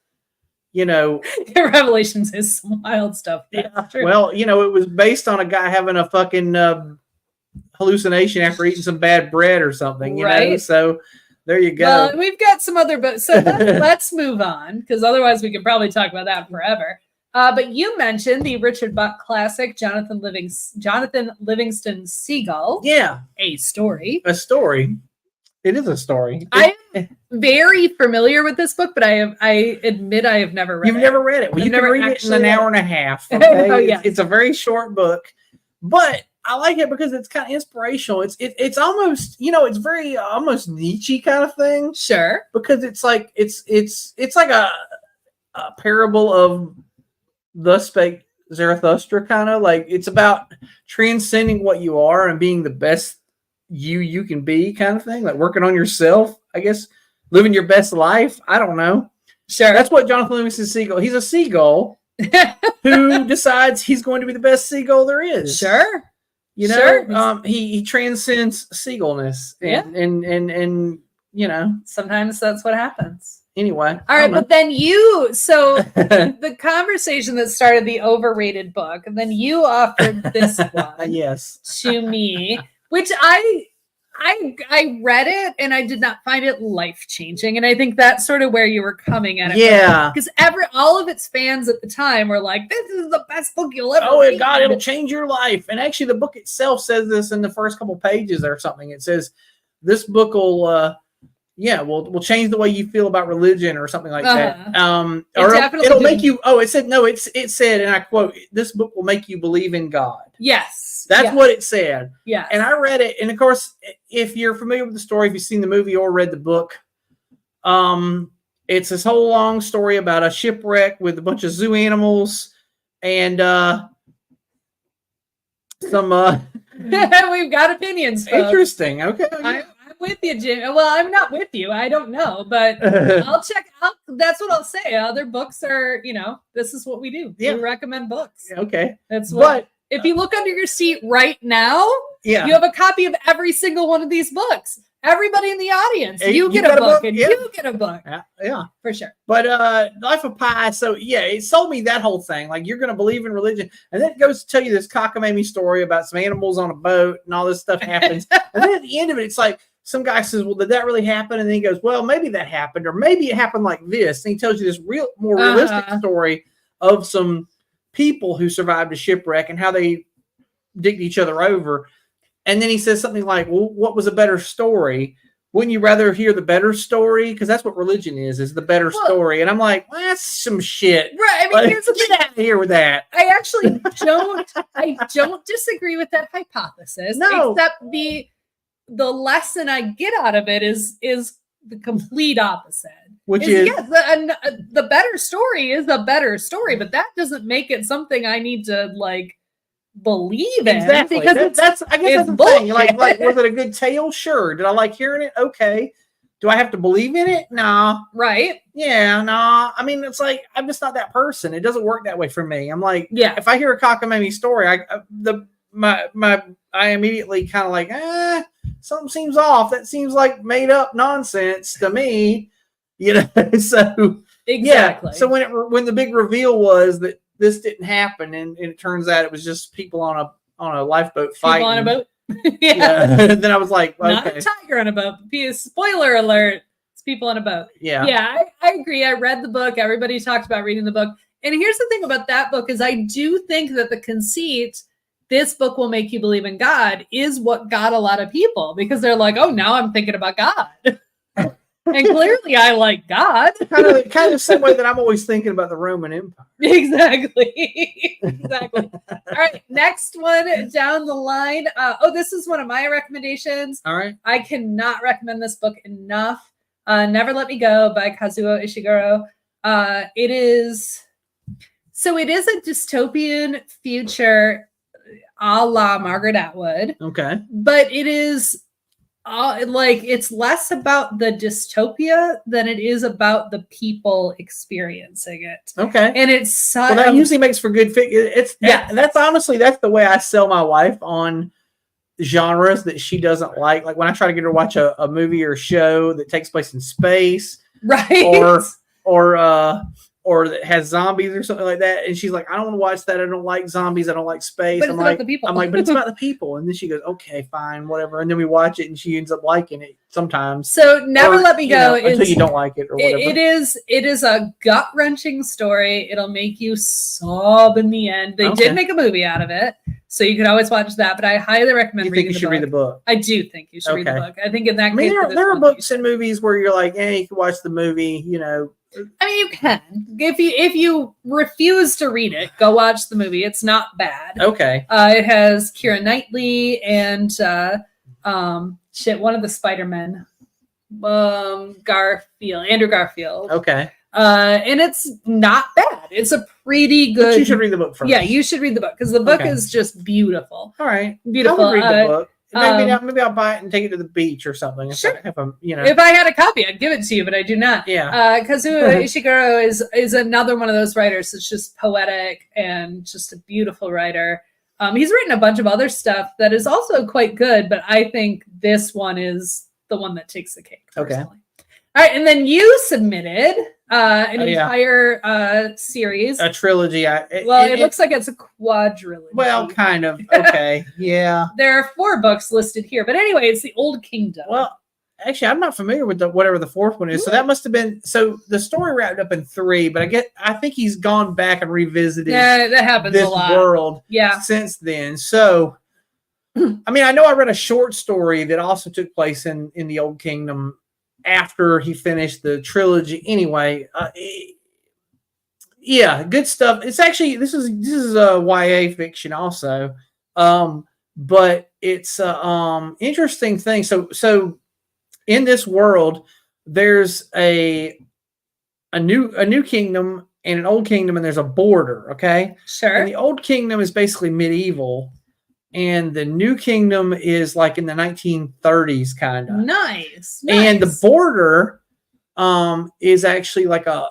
Revelations is some wild stuff.
Yeah. Well, it was based on a guy having a fucking hallucination after eating some bad bread or something, you know. So there you go.
Well, we've got some other books. So let's move on, because otherwise we could probably talk about that forever. But you mentioned the Richard Buck classic, Jonathan Livingston Seagull.
Yeah.
A story.
A story. It is a story.
I'm very familiar with this book, but I admit I have never read it.
You've never read it. Well, you can read it in an hour and a half. Okay?
Oh, yeah.
It's a very short book, but I like it because it's kind of inspirational. It's almost, it's very almost Nietzsche kind of thing.
Sure.
Because it's like it's like a parable of Thus Spake Zarathustra, kind of like it's about transcending what you are and being the best you can be, kind of thing, like working on yourself, I guess, living your best life. I don't know.
Sure.
That's what Jonathan Livingston Seagull. He's a seagull who decides he's going to be the best seagull there is.
Sure.
Sure. He transcends seagullness, and
sometimes that's what happens.
Anyway,
all right, but then the conversation that started the overrated book, and then you offered this one,
yes,
to me, which I read it and I did not find it life-changing, and I think that's sort of where you were coming at it.
Yeah,
because all of its fans at the time were like, "This is the best book you'll ever read."
Oh God, it'll change your life. And actually, the book itself says this in the first couple pages or something. It says this book will, will change the way you feel about religion or something like that. Or it'll make you. Oh, it said no. It said, and I quote: "This book will make you believe in God."
Yes.
That's what it said.
Yeah.
And I read it. And of course, if you're familiar with the story, if you've seen the movie or read the book, it's this whole long story about a shipwreck with a bunch of zoo animals and some
we've got opinions, folks.
Interesting. Okay.
I'm with you, Jim. Well, I'm not with you. I don't know, but I'll check out. That's what I'll say. Other books are, this is what we do. Yeah. We recommend books.
Okay.
That's what. If you look under your seat right now, you have a copy of every single one of these books. Everybody in the audience, you get a book, and you get a book.
Yeah,
for sure.
But Life of Pi, so it sold me that whole thing. Like, you're going to believe in religion. And then it goes to tell you this cockamamie story about some animals on a boat and all this stuff happens. And then at the end of it, it's like some guy says, well, did that really happen? And then he goes, well, maybe that happened, or maybe it happened like this. And he tells you this more realistic story of some people who survived a shipwreck and how they digged each other over. And then he says something like, well, what was a better story? Wouldn't you rather hear the better story? Because that's what religion is the better story. And I'm like, well, that's some shit.
Right. I mean,
Like,
here's the thing.
get out of here with that.
I actually don't disagree with that hypothesis.
No.
Except the lesson I get out of it is the complete opposite.
Which is
yes, the better story is a better story, but that doesn't make it something I need to like believe in.
Exactly.
Because
I guess that's the thing. Like, was it a good tale? Sure. Did I like hearing it? Okay. Do I have to believe in it? Nah.
Right.
Yeah, nah. I mean, it's like I'm just not that person. It doesn't work that way for me. I'm like,
yeah.
If I hear a cockamamie story, I immediately kind of like, something seems off. That seems like made up nonsense to me. You know. So
exactly.
Yeah. So when the big reveal was that this didn't happen, and it turns out it was just people on a lifeboat fighting.
People on a boat.
Yeah. Then I was like, okay.
Not a tiger on a boat. Spoiler alert. It's people on a boat.
Yeah.
Yeah, I agree. I read the book. Everybody talked about reading the book. And here's the thing about that book is I do think that the conceit, this book will make you believe in God, is what got a lot of people, because they're like, oh, now I'm thinking about God. And clearly I like God.
kind of the same way that I'm always thinking about the Roman Empire.
Exactly. Exactly. All right. Next one down the line. This is one of my recommendations.
All right.
I cannot recommend this book enough. Never Let Me Go by Kazuo Ishiguro. It is a dystopian future a la Margaret Atwood.
Okay.
But it is it's less about the dystopia than it is about the people experiencing it.
Okay.
And it's
well, that usually makes for good that's honestly the way I sell my wife on genres that she doesn't like. Like when I try to get her to watch a movie or a show that takes place in space,
right?
Or that has zombies or something like that, and she's like, I don't want to watch that. I don't like zombies. I don't like space.
But it's about the people.
I'm like, but it's about the people. And then she goes, okay, fine, whatever. And then we watch it, and she ends up liking it sometimes.
So Never Let Me Go is
until you don't like it or whatever.
It is a gut wrenching story. It'll make you sob in the end. They did make a movie out of it, so you could always watch that. But I highly recommend reading the book.
You should read the book.
I do think you should read the book. I think in that case,
there are books and movies where you're like, you can watch the movie, you know.
I mean, you can. If you refuse to read it, go watch the movie. It's not bad.
Okay.
It has Keira Knightley and one of the Spider-Men, Andrew Garfield.
Okay.
And it's not bad. It's a pretty good.
But you should read the book first.
Yeah, you should read the book because the book is just beautiful.
All right.
Beautiful.
I would read the book. Maybe I'll buy it and take it to the beach or something.
Sure.
If
I had a copy, I'd give it to you, but I do not.
Yeah.
Kazuo Ishiguro is another one of those writers that's just poetic and just a beautiful writer. He's written a bunch of other stuff that is also quite good, but I think this one is the one that takes the cake. Personally.
Okay.
All right, and then you submitted an entire series.
A trilogy.
It looks like it's a quadrilogy.
Well, kind of. Okay. Yeah.
There are 4 books listed here. But anyway, it's the Old Kingdom.
Well, actually, I'm not familiar with whatever the 4th one is. So that must have been... So the story wrapped up in 3, but I think he's gone back and revisited
that happens a lot.
World
yeah.
Since then. So, I mean, I know I read a short story that also took place in the Old Kingdom after he finished the trilogy. Anyway, good stuff. It's actually this is a YA fiction also, but it's a interesting thing. So in this world, there's a new kingdom and an old kingdom, and there's a border. Okay,
sure.
And the old kingdom is basically medieval. And the new kingdom is like in the 1930s, kind of.
Nice.
And the border is actually like a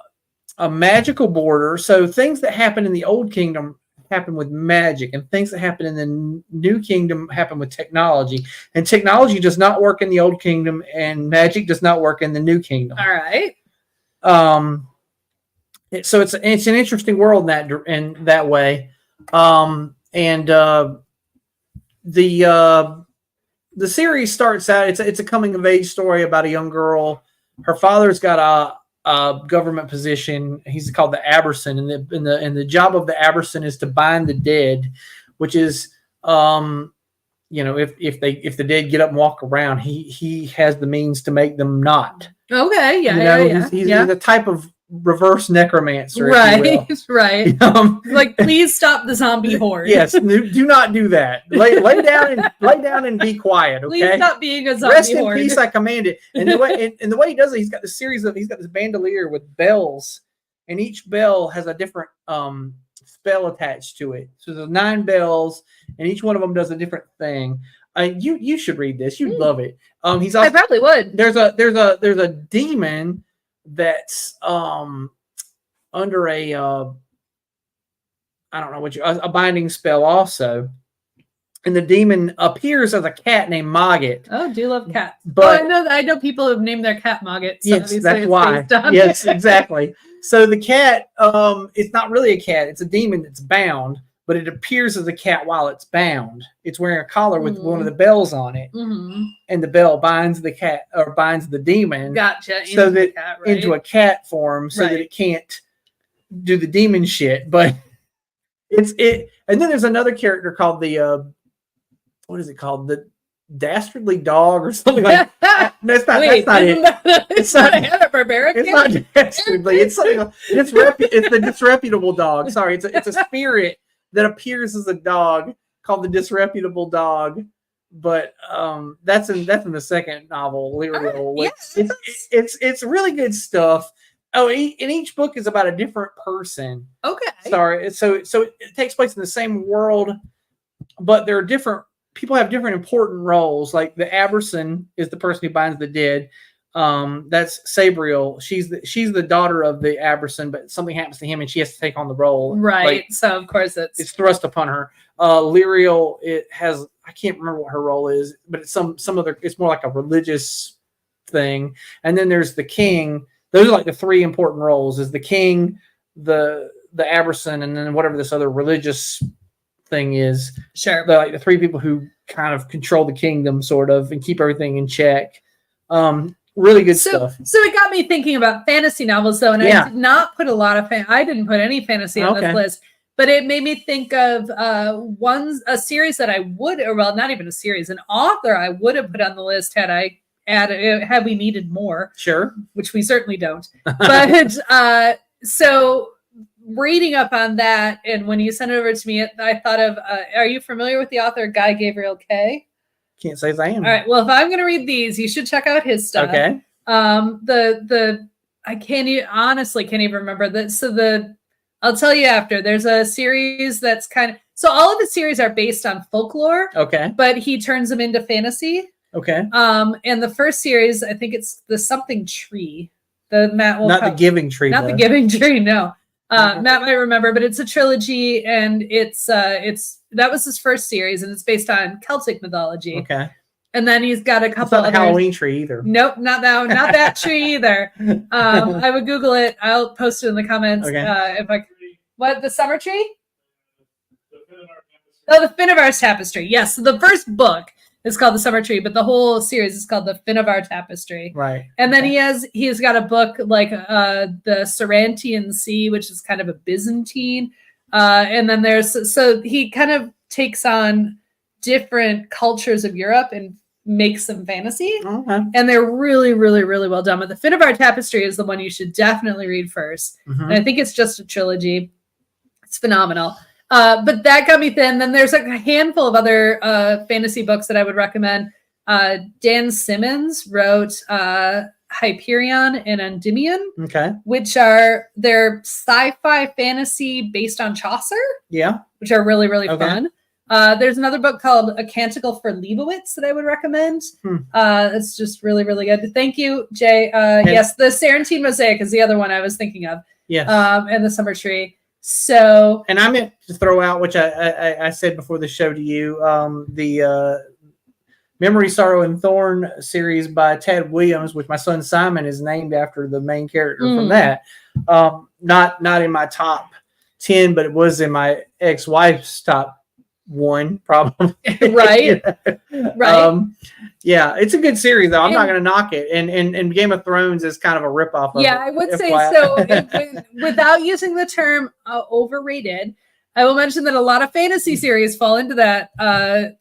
magical border. So things that happen in the old kingdom happen with magic, and things that happen in the new kingdom happen with technology. And technology does not work in the old kingdom, and magic does not work in the new kingdom.
All right.
So it's an interesting world in that way. The series starts out. It's a coming of age story about a young girl. Her father's got a government position. He's called the Aberson, and the job of the Aberson is to bind the dead, which is if the dead get up and walk around, he has the means to make them not.
Okay, yeah.
He's a type of reverse necromancer,
right, right. Like, please stop the zombie horde.
Yes, do not do that. Lay down and be quiet. Okay,
please stop being a zombie
Rest
horde.
in peace, I command it. And the way he does it, he's got this bandolier with bells, and each bell has a different spell attached to it. So there's 9 bells, and each one of them does a different thing. You should read this. You'd love it. He's also,
I probably would.
There's a demon that's under a I don't know a binding spell also, and the demon appears as a cat named Mogget.
Oh, do love cats.
But
I know people have named their cat Mogget. So
yes, that's why. Yes, exactly. So the cat, it's not really a cat; it's a demon that's bound, but it appears as a cat while it's bound. It's wearing a collar with one of the bells on it, and the bell binds the cat or binds the demon.
Gotcha.
So that into a cat form, so that it can't do the demon shit. But it. And then there's another character called the what is it called? The Dastardly Dog or something like that. That's not it. It's not a barbaric. It's not dastardly. It's something. It's the disreputable dog. Sorry, it's a spirit that appears as a dog called the disreputable dog, but that's in the second novel, Lyrial. It's really good stuff. Oh, and each book is about a different person.
Okay.
Sorry, so it takes place in the same world, but there are different people have different important roles. Like the Aberson is the person who binds the dead. That's Sabriel. She's the daughter of the Aberson, but something happens to him and she has to take on the role.
Right.
Like,
so of course it's
thrust upon her. Lyrial, I can't remember what her role is, but it's some other. It's more like a religious thing. And then there's the king. Those are like the 3 important roles: is the king, the Aberson, and then whatever this other religious thing is.
Sure.
The 3 people who kind of control the kingdom, sort of, and keep everything in check. Really good stuff.
So it got me thinking about fantasy novels, though, and I did not put I didn't put any fantasy on this list, but it made me think of a series that I would, or well, not even a series, an author I would have put on the list had we needed more.
Sure.
Which we certainly don't. But so reading up on that, and when you sent it over to me, I thought of, are you familiar with the author Guy Gabriel Kay?
Can't say as I am.
All right. Well, if I'm going to read these, you should check out his stuff.
Okay.
I honestly can't even remember that. So I'll tell you after. There's a series that's so all of the series are based on folklore.
Okay.
But he turns them into fantasy.
Okay.
And the first series, I think it's the something tree.
The Giving Tree.
Not the Giving Tree. No. Matt might remember, but it's a trilogy, and that was his first series, and it's based on Celtic mythology.
Okay.
And then he's got a couple
of Halloween tree either.
Nope, not that tree either. I would Google it. I'll post it in the comments.
Okay.
What, the summer tree? The Finnevar's Tapestry. Yes, so the first book is called The Summer Tree, but the whole series is called The Finnevar Tapestry.
Right.
And then he's got a book like the Sarantian Sea, which is kind of a Byzantine. And then so he kind of takes on different cultures of Europe and makes them fantasy.
Okay.
And they're really, really, really well done. But the Finnevar Tapestry is the one you should definitely read first.
Mm-hmm.
And I think it's just a trilogy. It's phenomenal. But that got me thin. Then there's a handful of other fantasy books that I would recommend. Dan Simmons wrote Hyperion and Endymion, which they're sci-fi fantasy based on Chaucer.
Yeah,
which are really, really fun. There's another book called A Canticle for Leibowitz that I would recommend. It's just really, really good. Thank you, Jay. Yes, the Sarantine Mosaic is the other one I was thinking of.
Yes.
And the Summer Tree. So,
and I meant to throw out, which I said before the show to you, the Memory, Sorrow, and Thorn series by Tad Williams, which my son Simon is named after the main character from that. Not in my top 10, but it was in my ex-wife's top 1, probably.
Right. Right.
Yeah, it's a good series, though. I'm not going to knock it. And Game of Thrones is kind of a ripoff of it.
Yeah, I would say so. Without using the term overrated, I will mention that a lot of fantasy series fall into that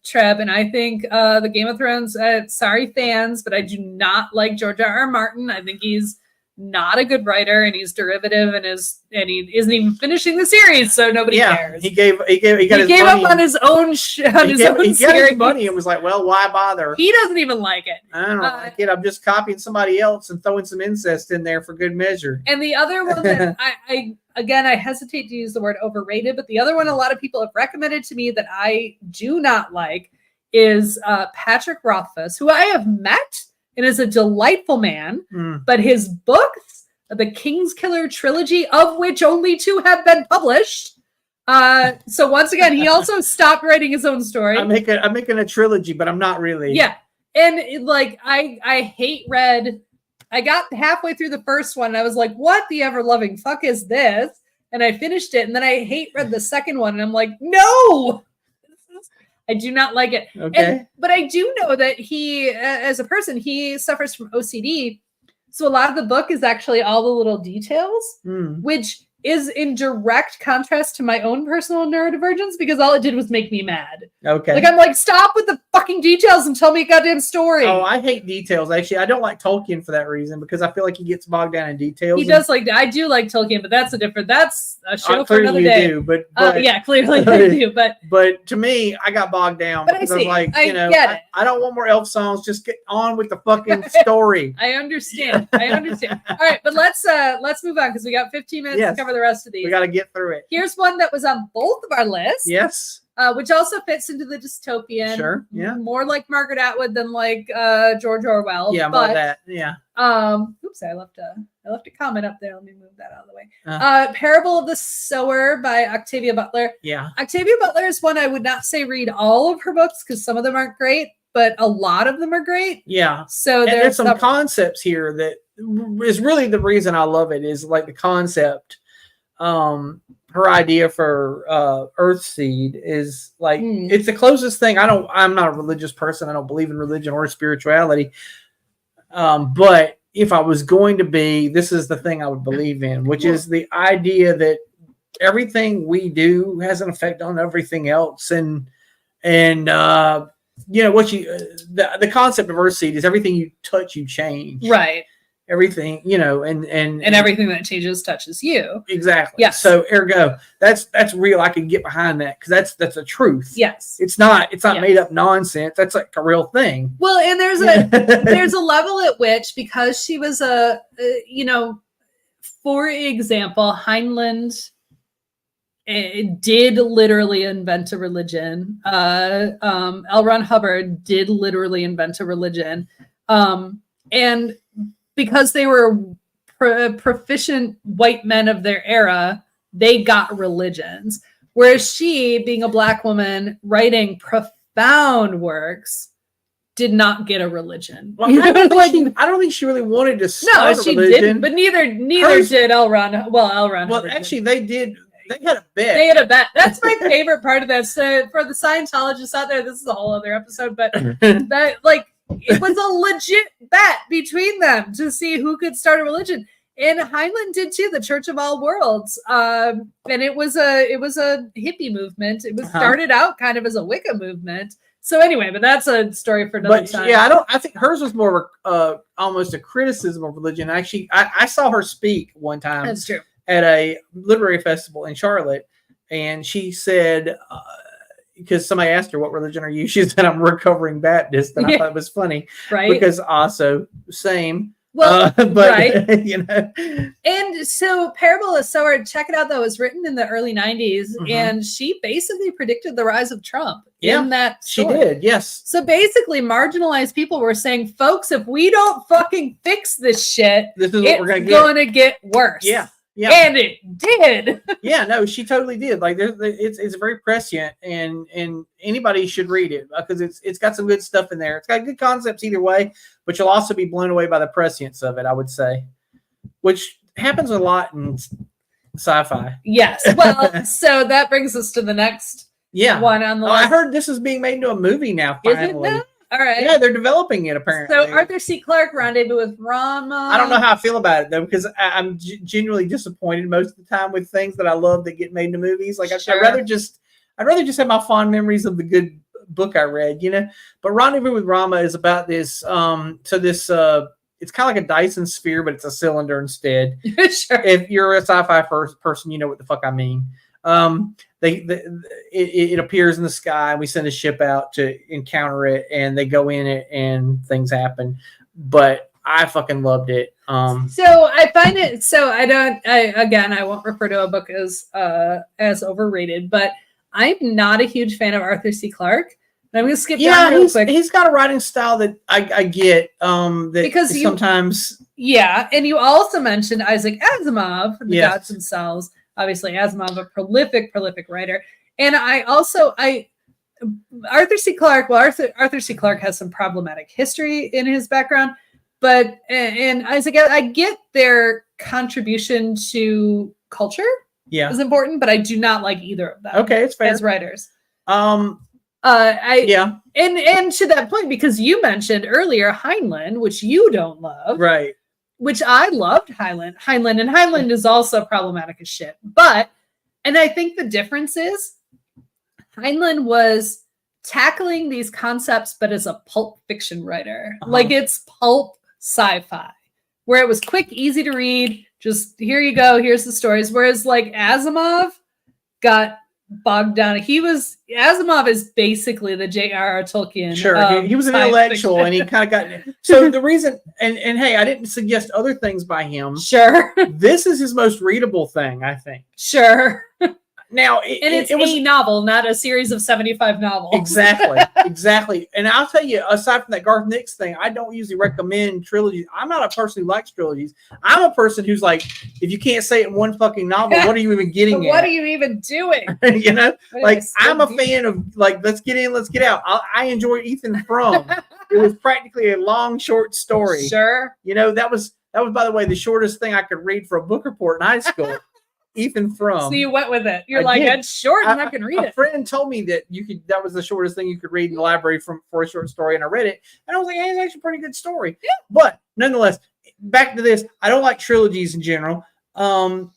trap, and I think the Game of Thrones. Sorry, fans, but I do not like George R.R. Martin. I think he's not a good writer, and he's derivative, and he isn't even finishing the series, so nobody cares.
He gave up
on his own series.
His money and was like, well, why bother?
He doesn't even like it.
I don't like it. I'm just copying somebody else and throwing some incest in there for good measure.
And the other one that I hesitate to use the word overrated, but the other one a lot of people have recommended to me that I do not like is Patrick Rothfuss, who I have met and is a delightful man, but his books, the Kingskiller trilogy, of which only 2 have been published. So once again, he also stopped writing his own story.
I'm making a trilogy, but I'm not really.
Yeah. And I hate read. I got halfway through the first one and I was like, what the ever loving fuck is this? And I finished it. And then I hate read the second one. And I'm like, no, I do not like it.
Okay.
But I do know that he, as a person, he suffers from OCD. So a lot of the book is actually all the little details, which is in direct contrast to my own personal neurodivergence, because all it did was make me mad.
Okay.
Like, I'm like, stop with the fucking details and tell me a goddamn story.
Oh, I hate details. Actually, I don't like Tolkien for that reason, because I feel like he gets bogged down in details.
He does I do like Tolkien, but that's a show for another day.
You do, but
yeah, clearly I do. But
to me, I got bogged down
but
because
I
was like,
get it.
I don't want more elf songs. Just get on with the fucking story.
I understand. All right, but let's move on, because we got 15 minutes to cover the rest of these.
We got to get through it.
Here's one that was on both of our lists.
Yes.
Which also fits into the dystopian.
Sure. Yeah.
More like Margaret Atwood than like George Orwell.
Yeah, more that. Yeah.
Oops, I left a comment up there. Let me move that out of the way. Parable of the Sower by Octavia Butler.
Yeah.
Octavia Butler is one I would not say read all of her books, because some of them aren't great, but a lot of them are great.
Yeah.
So
there's some concepts here that is really the reason I love it, is like the concept. Her idea for Earthseed is like it's the closest thing. I'm not a religious person. I don't believe in religion or spirituality. But if I was going to be, this is the thing I would believe in, which is the idea that everything we do has an effect on everything else. And what the concept of Earthseed is everything you touch, you change.
Right.
Everything, and
everything that changes touches you.
Exactly.
Yes.
So ergo, that's real. I can get behind that, because that's the truth.
Yes.
It's not made up nonsense. That's like a real thing.
Well, and there's a level at which, because she was for example, Heinlein did literally invent a religion. L. Ron Hubbard did literally invent a religion. And because they were proficient white men of their era, they got religions. Whereas she, being a Black woman writing profound works, did not get a religion.
Well, I don't think she really wanted to start a religion. No, she didn't.
But neither did L. Ron. Well, L. Ron.
Well, actually, they did. They had a bet.
They had a bet. That's my favorite part of this. So for the Scientologists out there, this is a whole other episode. But that, like, it was a legit bet between them to see who could start a religion. And Heinlein did too, the Church of All Worlds. And it was a hippie movement. It was started out kind of as a Wicca movement. So anyway, but that's a story for another time.
Yeah, I think hers was more almost a criticism of religion. Actually, I saw her speak one time.
That's true.
At a literary festival in Charlotte, and she said, because somebody asked her, what religion are you? She said, I'm recovering Baptist. And I thought it was funny.
Right.
Because also, same.
Well,
but,
right.
And
so Parable of the Sower, check it out, though, it was written in the early 90s. And she basically predicted the rise of Trump in that story.
She did, yes.
So basically, marginalized people were saying, folks, if we don't fucking fix this shit,
this is what we're
it's going to get worse.
Yeah. Yeah.
And it did.
Yeah, no, she totally did. Like, it's very prescient, and anybody should read it, because it's got some good stuff in there. It's got good concepts either way, but you'll also be blown away by the prescience of it, I would say, which happens a lot in sci-fi.
Yes. Well, so that brings us to the next one on the list.
I heard this is being made into a movie now, finally.
Is it now? All right.
Yeah, they're developing it apparently.
So Arthur C. Clarke, Rendezvous with Rama.
I don't know how I feel about it though, because I'm genuinely disappointed most of the time with things that I love that get made into movies. Like
Sure.
I'd rather just have my fond memories of the good book I read, you know. But Rendezvous with Rama is about this. It's kind of like a Dyson sphere, but it's a cylinder instead.
Sure.
If you're a sci-fi person, you know what the fuck I mean. It appears in the sky, and we send a ship out to encounter it, and they go in it, and things happen. But I fucking loved it.
So I find it. So I won't refer to a book as overrated, but I'm not a huge fan of Arthur C. Clarke. And I'm going to skip down real quick.
He's got a writing style that I get. Because sometimes. Yeah,
and you also mentioned Isaac Asimov, The
Yes.
Gods Themselves. Obviously, Asimov, a prolific writer. And Arthur C. Clarke. Well, Arthur C. Clarke has some problematic history in his background, but and Isaac, I get their contribution to culture.
Yeah,
is important, but I do not like either of them.
Okay, it's fair.
As writers.
Yeah.
And to that point, because you mentioned earlier Heinlein, which you don't love,
Right.
which I loved Heinlein is also problematic as shit. And I think the difference is Heinlein was tackling these concepts, but as a pulp fiction writer, like it's pulp sci-fi, where it was quick, easy to read. Just here you go. Here's the stories. Whereas like Asimov got bogged down. Asimov is basically the J.R.R. Tolkien.
Sure, he was an intellectual, and he kind of got. So the reason, and hey, I didn't suggest other things by him.
Sure,
this is his most readable thing, I think.
Sure.
Now,
it was a novel, not a series of 75 novels.
Exactly. And I'll tell you, aside from that Garth Nix thing, I don't usually recommend trilogies. I'm not a person who likes trilogies. I'm a person who's like, if you can't say it in one fucking novel, what are you even getting at?
What are you even doing?
You know, like I'm a fan of like, let's get in, let's get out. I enjoy Ethan Frome. It was practically a long, short story.
Sure.
You know, that was, by the way, the shortest thing I could read for a book report in high school. Ethan Frome.
So you went with it. You're like, it's short and I can read it.
A friend told me that that was the shortest thing you could read in the library for a short story, and I read it, and I was like, hey, it's actually a pretty good story. Yeah. But nonetheless, back to this. I don't like trilogies in general.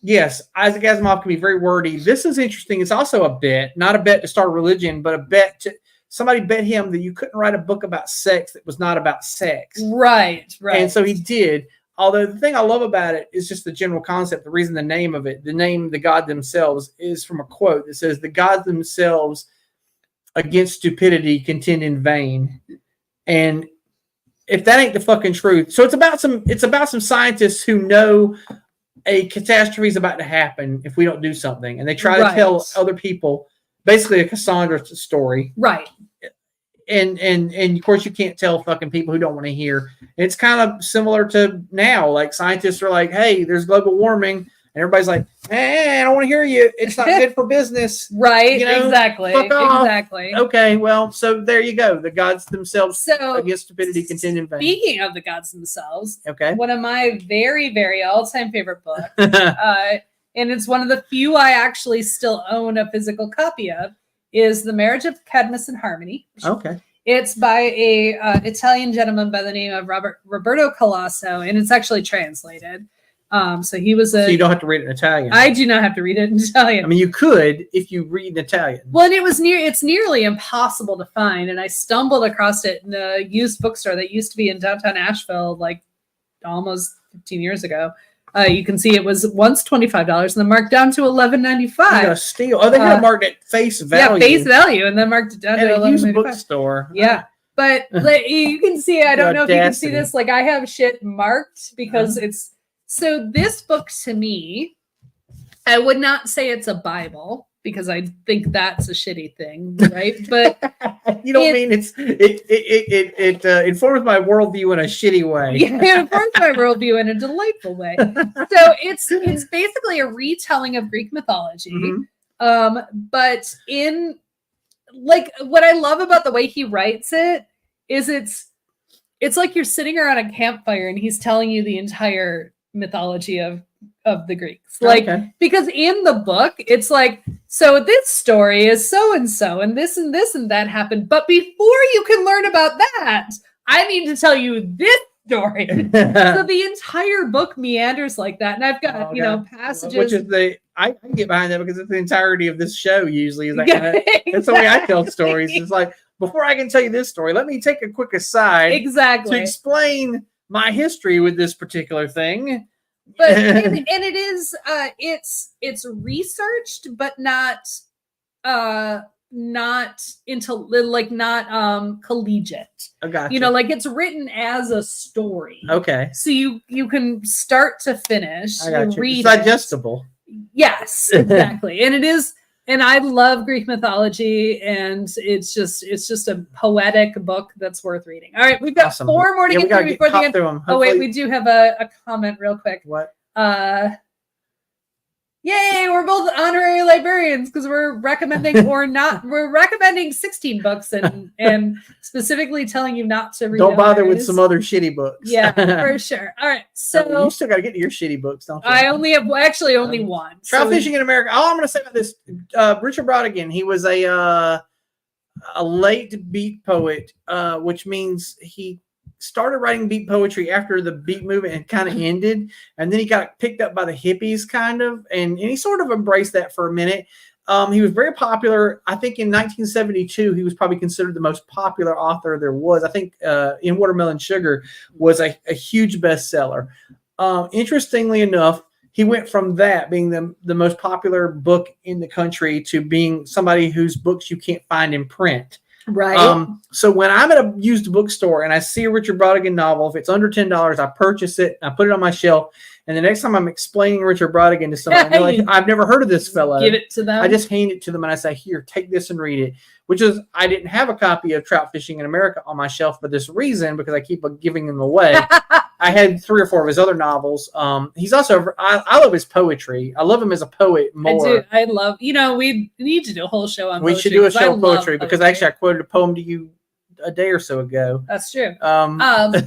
Yes, Isaac Asimov can be very wordy. This is interesting. It's also a bet, not a bet to start a religion, but a bet to somebody bet him that you couldn't write a book about sex that was not about sex.
Right.
And so he did. Although the thing I love about it is just the general concept. The reason the name of it, the God Themselves, is from a quote that says, "The gods themselves against stupidity contend in vain." And if that ain't the fucking truth, so it's about some scientists who know a catastrophe is about to happen if we don't do something, and they try to tell other people, basically a Cassandra story,
right?
And of course you can't tell fucking people who don't want to hear. It's kind of similar to now, like scientists are like, hey, there's global warming, and everybody's like, hey, I don't want to hear you. It's not good for business.
Right.
You know?
Exactly.
Okay. Well, so there you go. The gods themselves against stupidity contend in vain.
Speaking of the gods themselves,
okay,
one of my very, very all-time favorite books, and it's one of the few I actually still own a physical copy of, is The Marriage of Cadmus and Harmony.
Okay.
It's by a Italian gentleman by the name of Roberto Colasso, and it's actually translated. So he was
So you don't have to read it in Italian.
I do not have to read it in Italian.
I mean, you could if you read in Italian.
Well, and it's nearly impossible to find, and I stumbled across it in a used bookstore that used to be in downtown Asheville, like almost 15 years ago. You can see it was once $25 and then marked down to $11.95.
You steal. Oh, they got marked at face value.
Yeah, face value, and then marked it down to $11.95.
Bookstore.
Yeah, but you can see. I don't know if you can see this. Like I have shit marked because it's. So this book to me, I would not say it's a Bible because I think that's a shitty thing, right? But
you don't mean it informs my worldview in a shitty way.
Yeah, it informs my worldview in a delightful way. So it's basically a retelling of Greek mythology. Mm-hmm. But in like what I love about the way he writes it is it's like you're sitting around a campfire and he's telling you the entire mythology of the Greeks. Like because in the book it's like so this story is so-and-so, and this and this and that happened. But before you can learn about that, I need to tell you this story. So the entire book meanders like that. And I've got, passages.
Which is I can get behind that because it's the entirety of this show usually. Is that exactly. That's the way I tell stories. It's like, before I can tell you this story, let me take a quick aside to explain my history with this particular thing.
But and it is it's researched, but not collegiate.
Gotcha.
Like it's written as a story.
Okay.
So you can start to finish.
I got you. It's digestible.
Yes, exactly. And it is. And I love Greek mythology, and it's just a poetic book that's worth reading. All right, we've got 4 more to get through before the end. Oh wait, we do have a comment real quick.
What?
Yay, we're both honorary librarians because we're recommending we're recommending 16 books and specifically telling you not to read.
Don't bother with some other shitty books.
Yeah, for sure. All right, so
you still got to get to your shitty books, don't you?
I only have only one.
Trout fishing in America. All I'm going to say about this, Richard Brodigan, he was a late beat poet, which means he started writing beat poetry after the beat movement and kind of ended, and then he got picked up by the hippies kind of, and he sort of embraced that for a minute. He was very popular. I think in 1972 he was probably considered the most popular author there was. I think In Watermelon Sugar was a huge bestseller. Interestingly enough, he went from that being the most popular book in the country to being somebody whose books you can't find in print.
Right.
So when I'm at a used bookstore and I see a Richard Brodigan novel, if it's under $10, I purchase it, I put it on my shelf, and the next time I'm explaining Richard Brodigan to someone, they're like, I've never heard of this fellow.
Give it to them.
I just hand it to them and I say, here, take this and read it. Which is, I didn't have a copy of Trout Fishing in America on my shelf for this reason, because I keep giving them away. I had 3 or 4 of his other novels. He's also, I love his poetry. I love him as a poet more.
I love, we need to do a whole show on poetry.
We should do a show on poetry because actually I quoted a poem to you a day or so ago.
That's true. Also,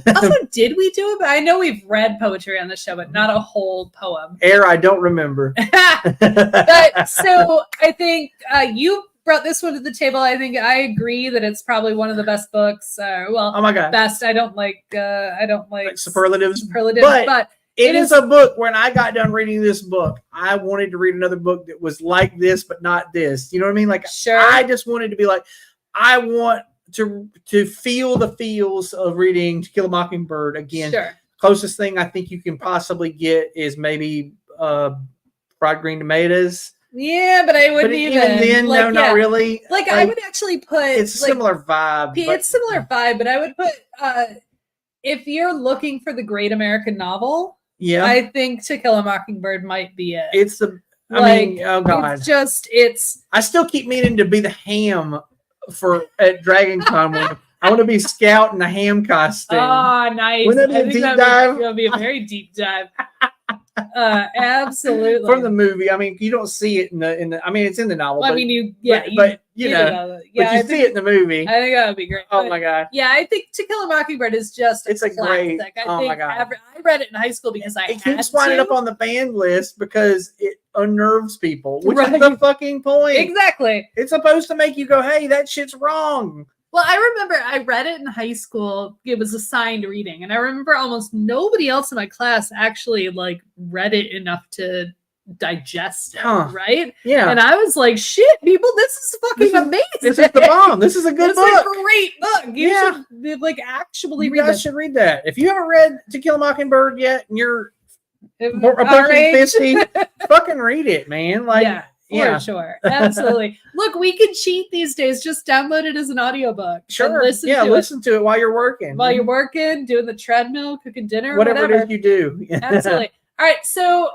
did we do it? I know we've read poetry on the show, but not a whole poem.
I don't remember.
But so I think you brought this one to the table. I think I agree that it's probably one of the best books.
Oh my God,
best. I don't like
superlatives.
But
it is a book. When I got done reading this book, I wanted to read another book that was like this, but not this. You know what I mean? Like,
sure.
I just wanted to be like, I want to feel the feels of reading To Kill a Mockingbird again.
Sure.
Closest thing I think you can possibly get is maybe fried green tomatoes.
Yeah, but I wouldn't even
then, no, not really.
Like I would actually put
it's a similar vibe.
It's similar vibe, but I would put if you're looking for the great American novel,
yeah,
I think To Kill a Mockingbird might be it.
It's the I mean, oh God.
It's
I still keep meaning to be the ham at Dragon Con. I want to be Scout in a ham costume.
Oh, nice.
Wouldn't that be a deep dive?
It'll be a very deep dive. Absolutely.
From the movie. I mean, you don't see it in the I mean, it's in the novel.
Well,
but,
I mean, you
know, but you see it in the movie.
I think that would be great.
Oh my God.
Yeah, I think To Kill a Mockingbird is just
it's a great.
I think I read it in high school because
it keeps winding up on the banned list because it unnerves people, which is the fucking point.
Exactly.
It's supposed to make you go, hey, that shit's wrong.
Well, I remember I read it in high school. It was assigned reading, and I remember almost nobody else in my class actually read it enough to digest it, right?
Yeah.
And I was like, shit, people, this is fucking amazing.
This is the bomb. This is a good book.
It's a great book. You should actually read it.
You guys should read that. If you haven't read To Kill a Mockingbird yet and you're
approaching
50, fucking read it, man.
For sure. Absolutely. Look, we can cheat these days. Just download it as an audiobook.
Sure. Listen to it while you're working.
While you're working, doing the treadmill, cooking dinner,
whatever it is you do.
Absolutely. All right. So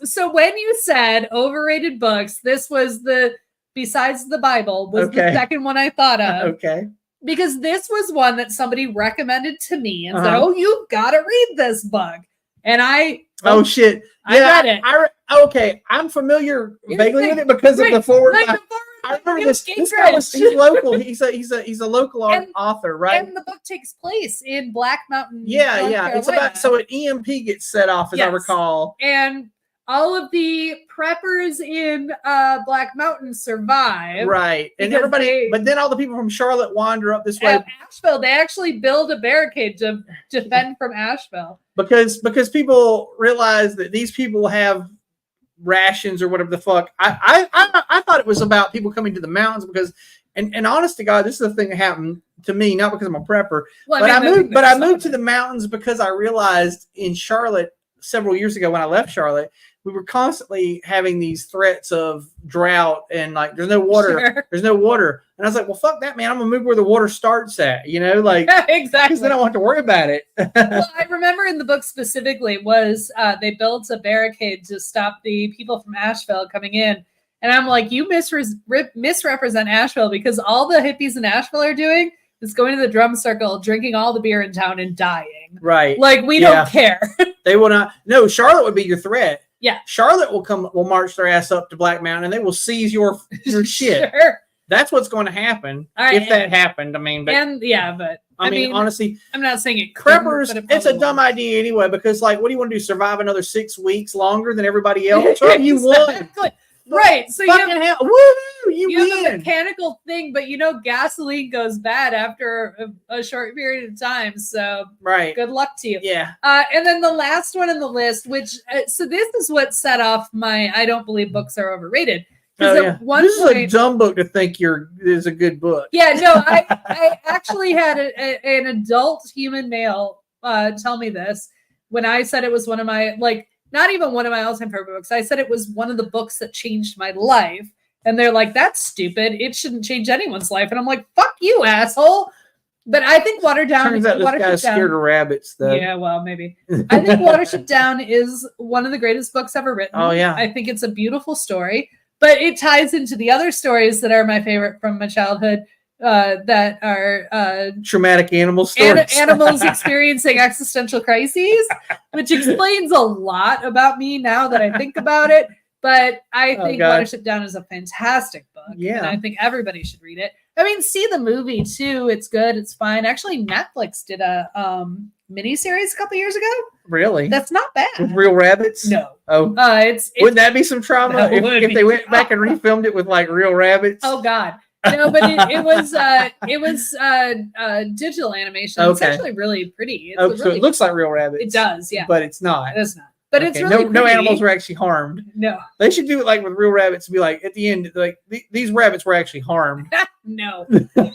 so when you said overrated books, this was besides the Bible, was the second one I thought of.
Okay.
Because this was one that somebody recommended to me and said, oh, you've got to read this book. And
oh shit.
I read it.
Okay. I'm familiar vaguely with it because of the forward. I remember this guy he's local. He's a local author, right?
And the book takes place in Black Mountain.
Yeah. It's about, so an EMP gets set off, as I recall.
And all of the preppers in Black Mountain survive.
Right. And
because
everybody, but then all the people from Charlotte wander up this way.
Asheville, they actually build a barricade to defend from Asheville.
Because people realize that these people have rations or whatever the fuck. I thought it was about people coming to the mountains because, and honest to God, this is the thing that happened to me, not because I'm a prepper,
well,
but I moved to the mountains because I realized in Charlotte several years ago when I left Charlotte, we were constantly having these threats of drought and like there's no water, there's no water. And I was like, well, fuck that, man. I'm gonna move where the water starts at, you know, like
exactly.
Because then I don't have to worry about it.
Well, I remember in the book specifically was they built a barricade to stop the people from Asheville coming in. And I'm like, you misrepresent Asheville because all the hippies in Asheville are doing is going to the drum circle, drinking all the beer in town and dying.
Right.
Like, we don't care.
They will not. No, Charlotte would be your threat.
Yeah.
Charlotte will march their ass up to Black Mountain and they will seize your shit.
Sure.
That's what's going to happen if that happened. I mean, but I mean, honestly,
I'm not saying it.
Preppers, it's a dumb idea anyway because, like, what do you want to do? Survive another 6 weeks longer than everybody else? You won.
Right. So you
win.
have a mechanical thing, but gasoline goes bad after a short period of time. So good luck to you.
Yeah.
And then the last one on the list, which so this is what set off my I don't believe books are overrated.
This is a dumb book to think is a good book.
Yeah, no, I actually had an adult human male tell me this when I said it was one of my not even one of my all-time favorite books. I said it was one of the books that changed my life. And they're like, that's stupid. It shouldn't change anyone's life. And I'm like, fuck you, asshole. But I think Watership Down.
Turns out this guy's scared of rabbits, though.
Yeah, well, maybe. I think Watership Down is one of the greatest books ever written.
Oh, yeah.
I think it's a beautiful story. But it ties into the other stories that are my favorite from my childhood. That are
traumatic animal stories.
Animals experiencing existential crises, which explains a lot about me now that I think about it. But I think Watership Down is a fantastic book.
Yeah.
And I think everybody should read it. I mean, see the movie too. It's good. It's fine. Actually, Netflix did a miniseries a couple years ago.
Really?
That's not bad.
With real rabbits?
No.
Oh. Wouldn't that be some trauma if they went back and refilmed it with like real rabbits?
Oh God. No, but it was digital animation. It's actually really pretty.
So it looks like real rabbits.
It does, yeah.
But it's not.
It is not. But it's really
no animals were actually harmed.
No.
They should do it like with real rabbits. Be like at the end, like these rabbits were actually harmed.
No.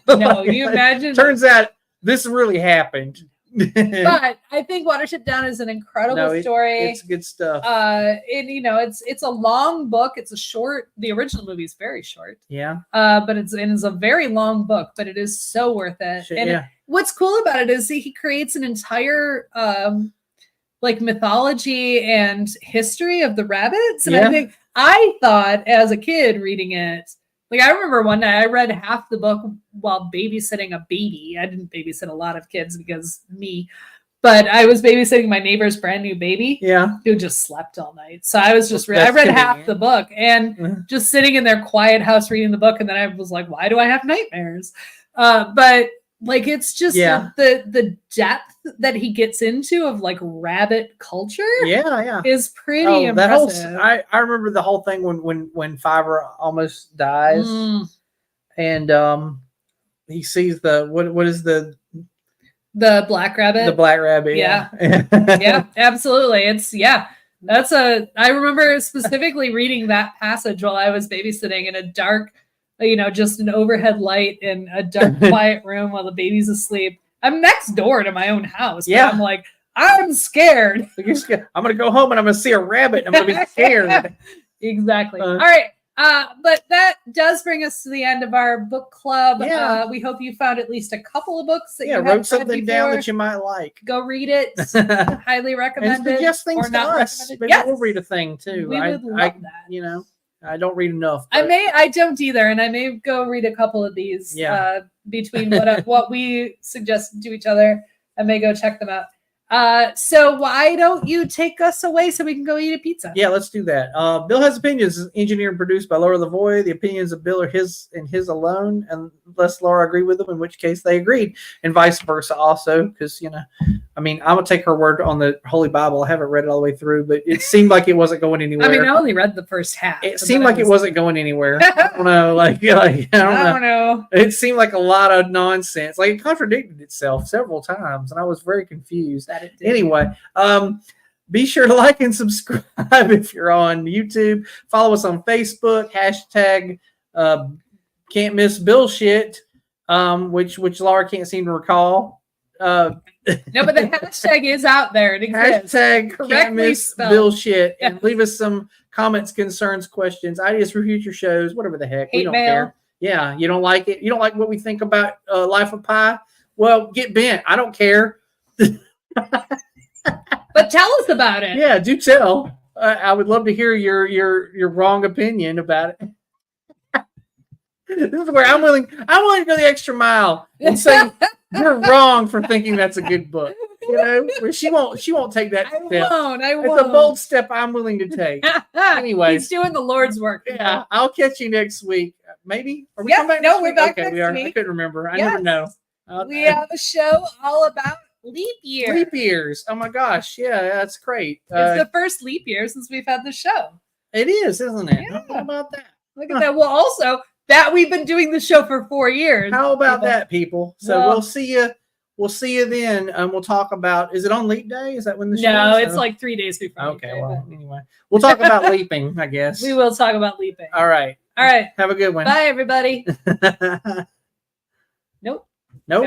No. You imagine?
Turns out this really happened.
But I think Watership Down is an incredible story.
It's good stuff.
And it's a long book. It's a short. The original movie is very short.
Yeah.
But it's a very long book, but it is so worth it. What's cool about it is he creates an entire mythology and history of the rabbits. And I thought as a kid reading it. Like, I remember one night I read half the book while babysitting a baby. I didn't babysit a lot of kids because but I was babysitting my neighbor's brand new baby.
Yeah.
Who just slept all night. So I was just, I read half the book and just sitting in their quiet house reading the book. And then I was like, why do I have nightmares? But it's just the depth that he gets into of rabbit culture.
Yeah.
Is pretty impressive.
I remember the whole thing when Fiverr almost dies, and he sees what is the
black rabbit.
The black rabbit.
Yeah. Yeah, absolutely. I remember specifically reading that passage while I was babysitting in a dark, just an overhead light in a dark, quiet room while the baby's asleep. I'm next door to my own house. Yeah. I'm like, I'm scared.
I'm going to go home and I'm going to see a rabbit and I'm going to be scared.
Exactly. All right. But that does bring us to the end of our book club.
Yeah.
We hope you found at least a couple of books that you
wrote something down that you might like.
Go read it. Highly recommend it.
Suggest things to us. Maybe we'll read a thing too.
We would love that.
I don't read enough.
I don't either, and I may go read a couple of these between what we suggest to each other. I may go check them out. So why don't you take us away so we can go eat a pizza?
Yeah, let's do that. Bill Has Opinions is engineered and produced by Laura Lavoie. The opinions of Bill are his and his alone, unless Laura agreed with them, in which case they agreed, and vice versa also, because, I mean, I'm going to take her word on the Holy Bible. I haven't read it all the way through, but it seemed like it wasn't going anywhere.
I mean, I only read the first half.
It seemed like it wasn't going anywhere. I don't know. I don't know. It seemed like a lot of nonsense. Like, it contradicted itself several times, and I was very confused. Anyway, be sure to like and subscribe if you're on YouTube. Follow us on Facebook. Hashtag can't miss bullshit, which Laura can't seem to recall.
No, but the hashtag is out there. It exists.
Hashtag can't miss bullshit. Yes. And leave us some comments, concerns, questions, ideas for future shows, whatever the heck. We don't care. Yeah, you don't like it? You don't like what we think about Life of Pi? Well, get bent. I don't care.
But tell us about it.
Yeah, do tell. I would love to hear your wrong opinion about it. This is where I'm willing to go the extra mile and say you're wrong for thinking that's a good book. Where she won't take that step.
I won't.
It's a bold step I'm willing to take. Anyway,
he's doing the Lord's work.
Yeah, I'll catch you next week. Maybe? Are we
coming back? No, we're back next
we are.
week.
I couldn't remember. I never know.
We have a show all about leap year.
Leap years. Oh my gosh. Yeah, that's great.
It's the first leap year since we've had the show.
It is, isn't it?
Yeah.
How about that?
Look at that. Well, also that we've been doing the show for 4 years.
How about that, people? So we'll see you. We'll see you then. We'll talk about. Is it on Leap Day? Is that when the show?
No, it's like 3 days before.
Okay. Well, anyway, we'll talk about leaping. I guess
we will talk about leaping.
All right. Have a good one.
Bye, everybody. Nope.
Nope.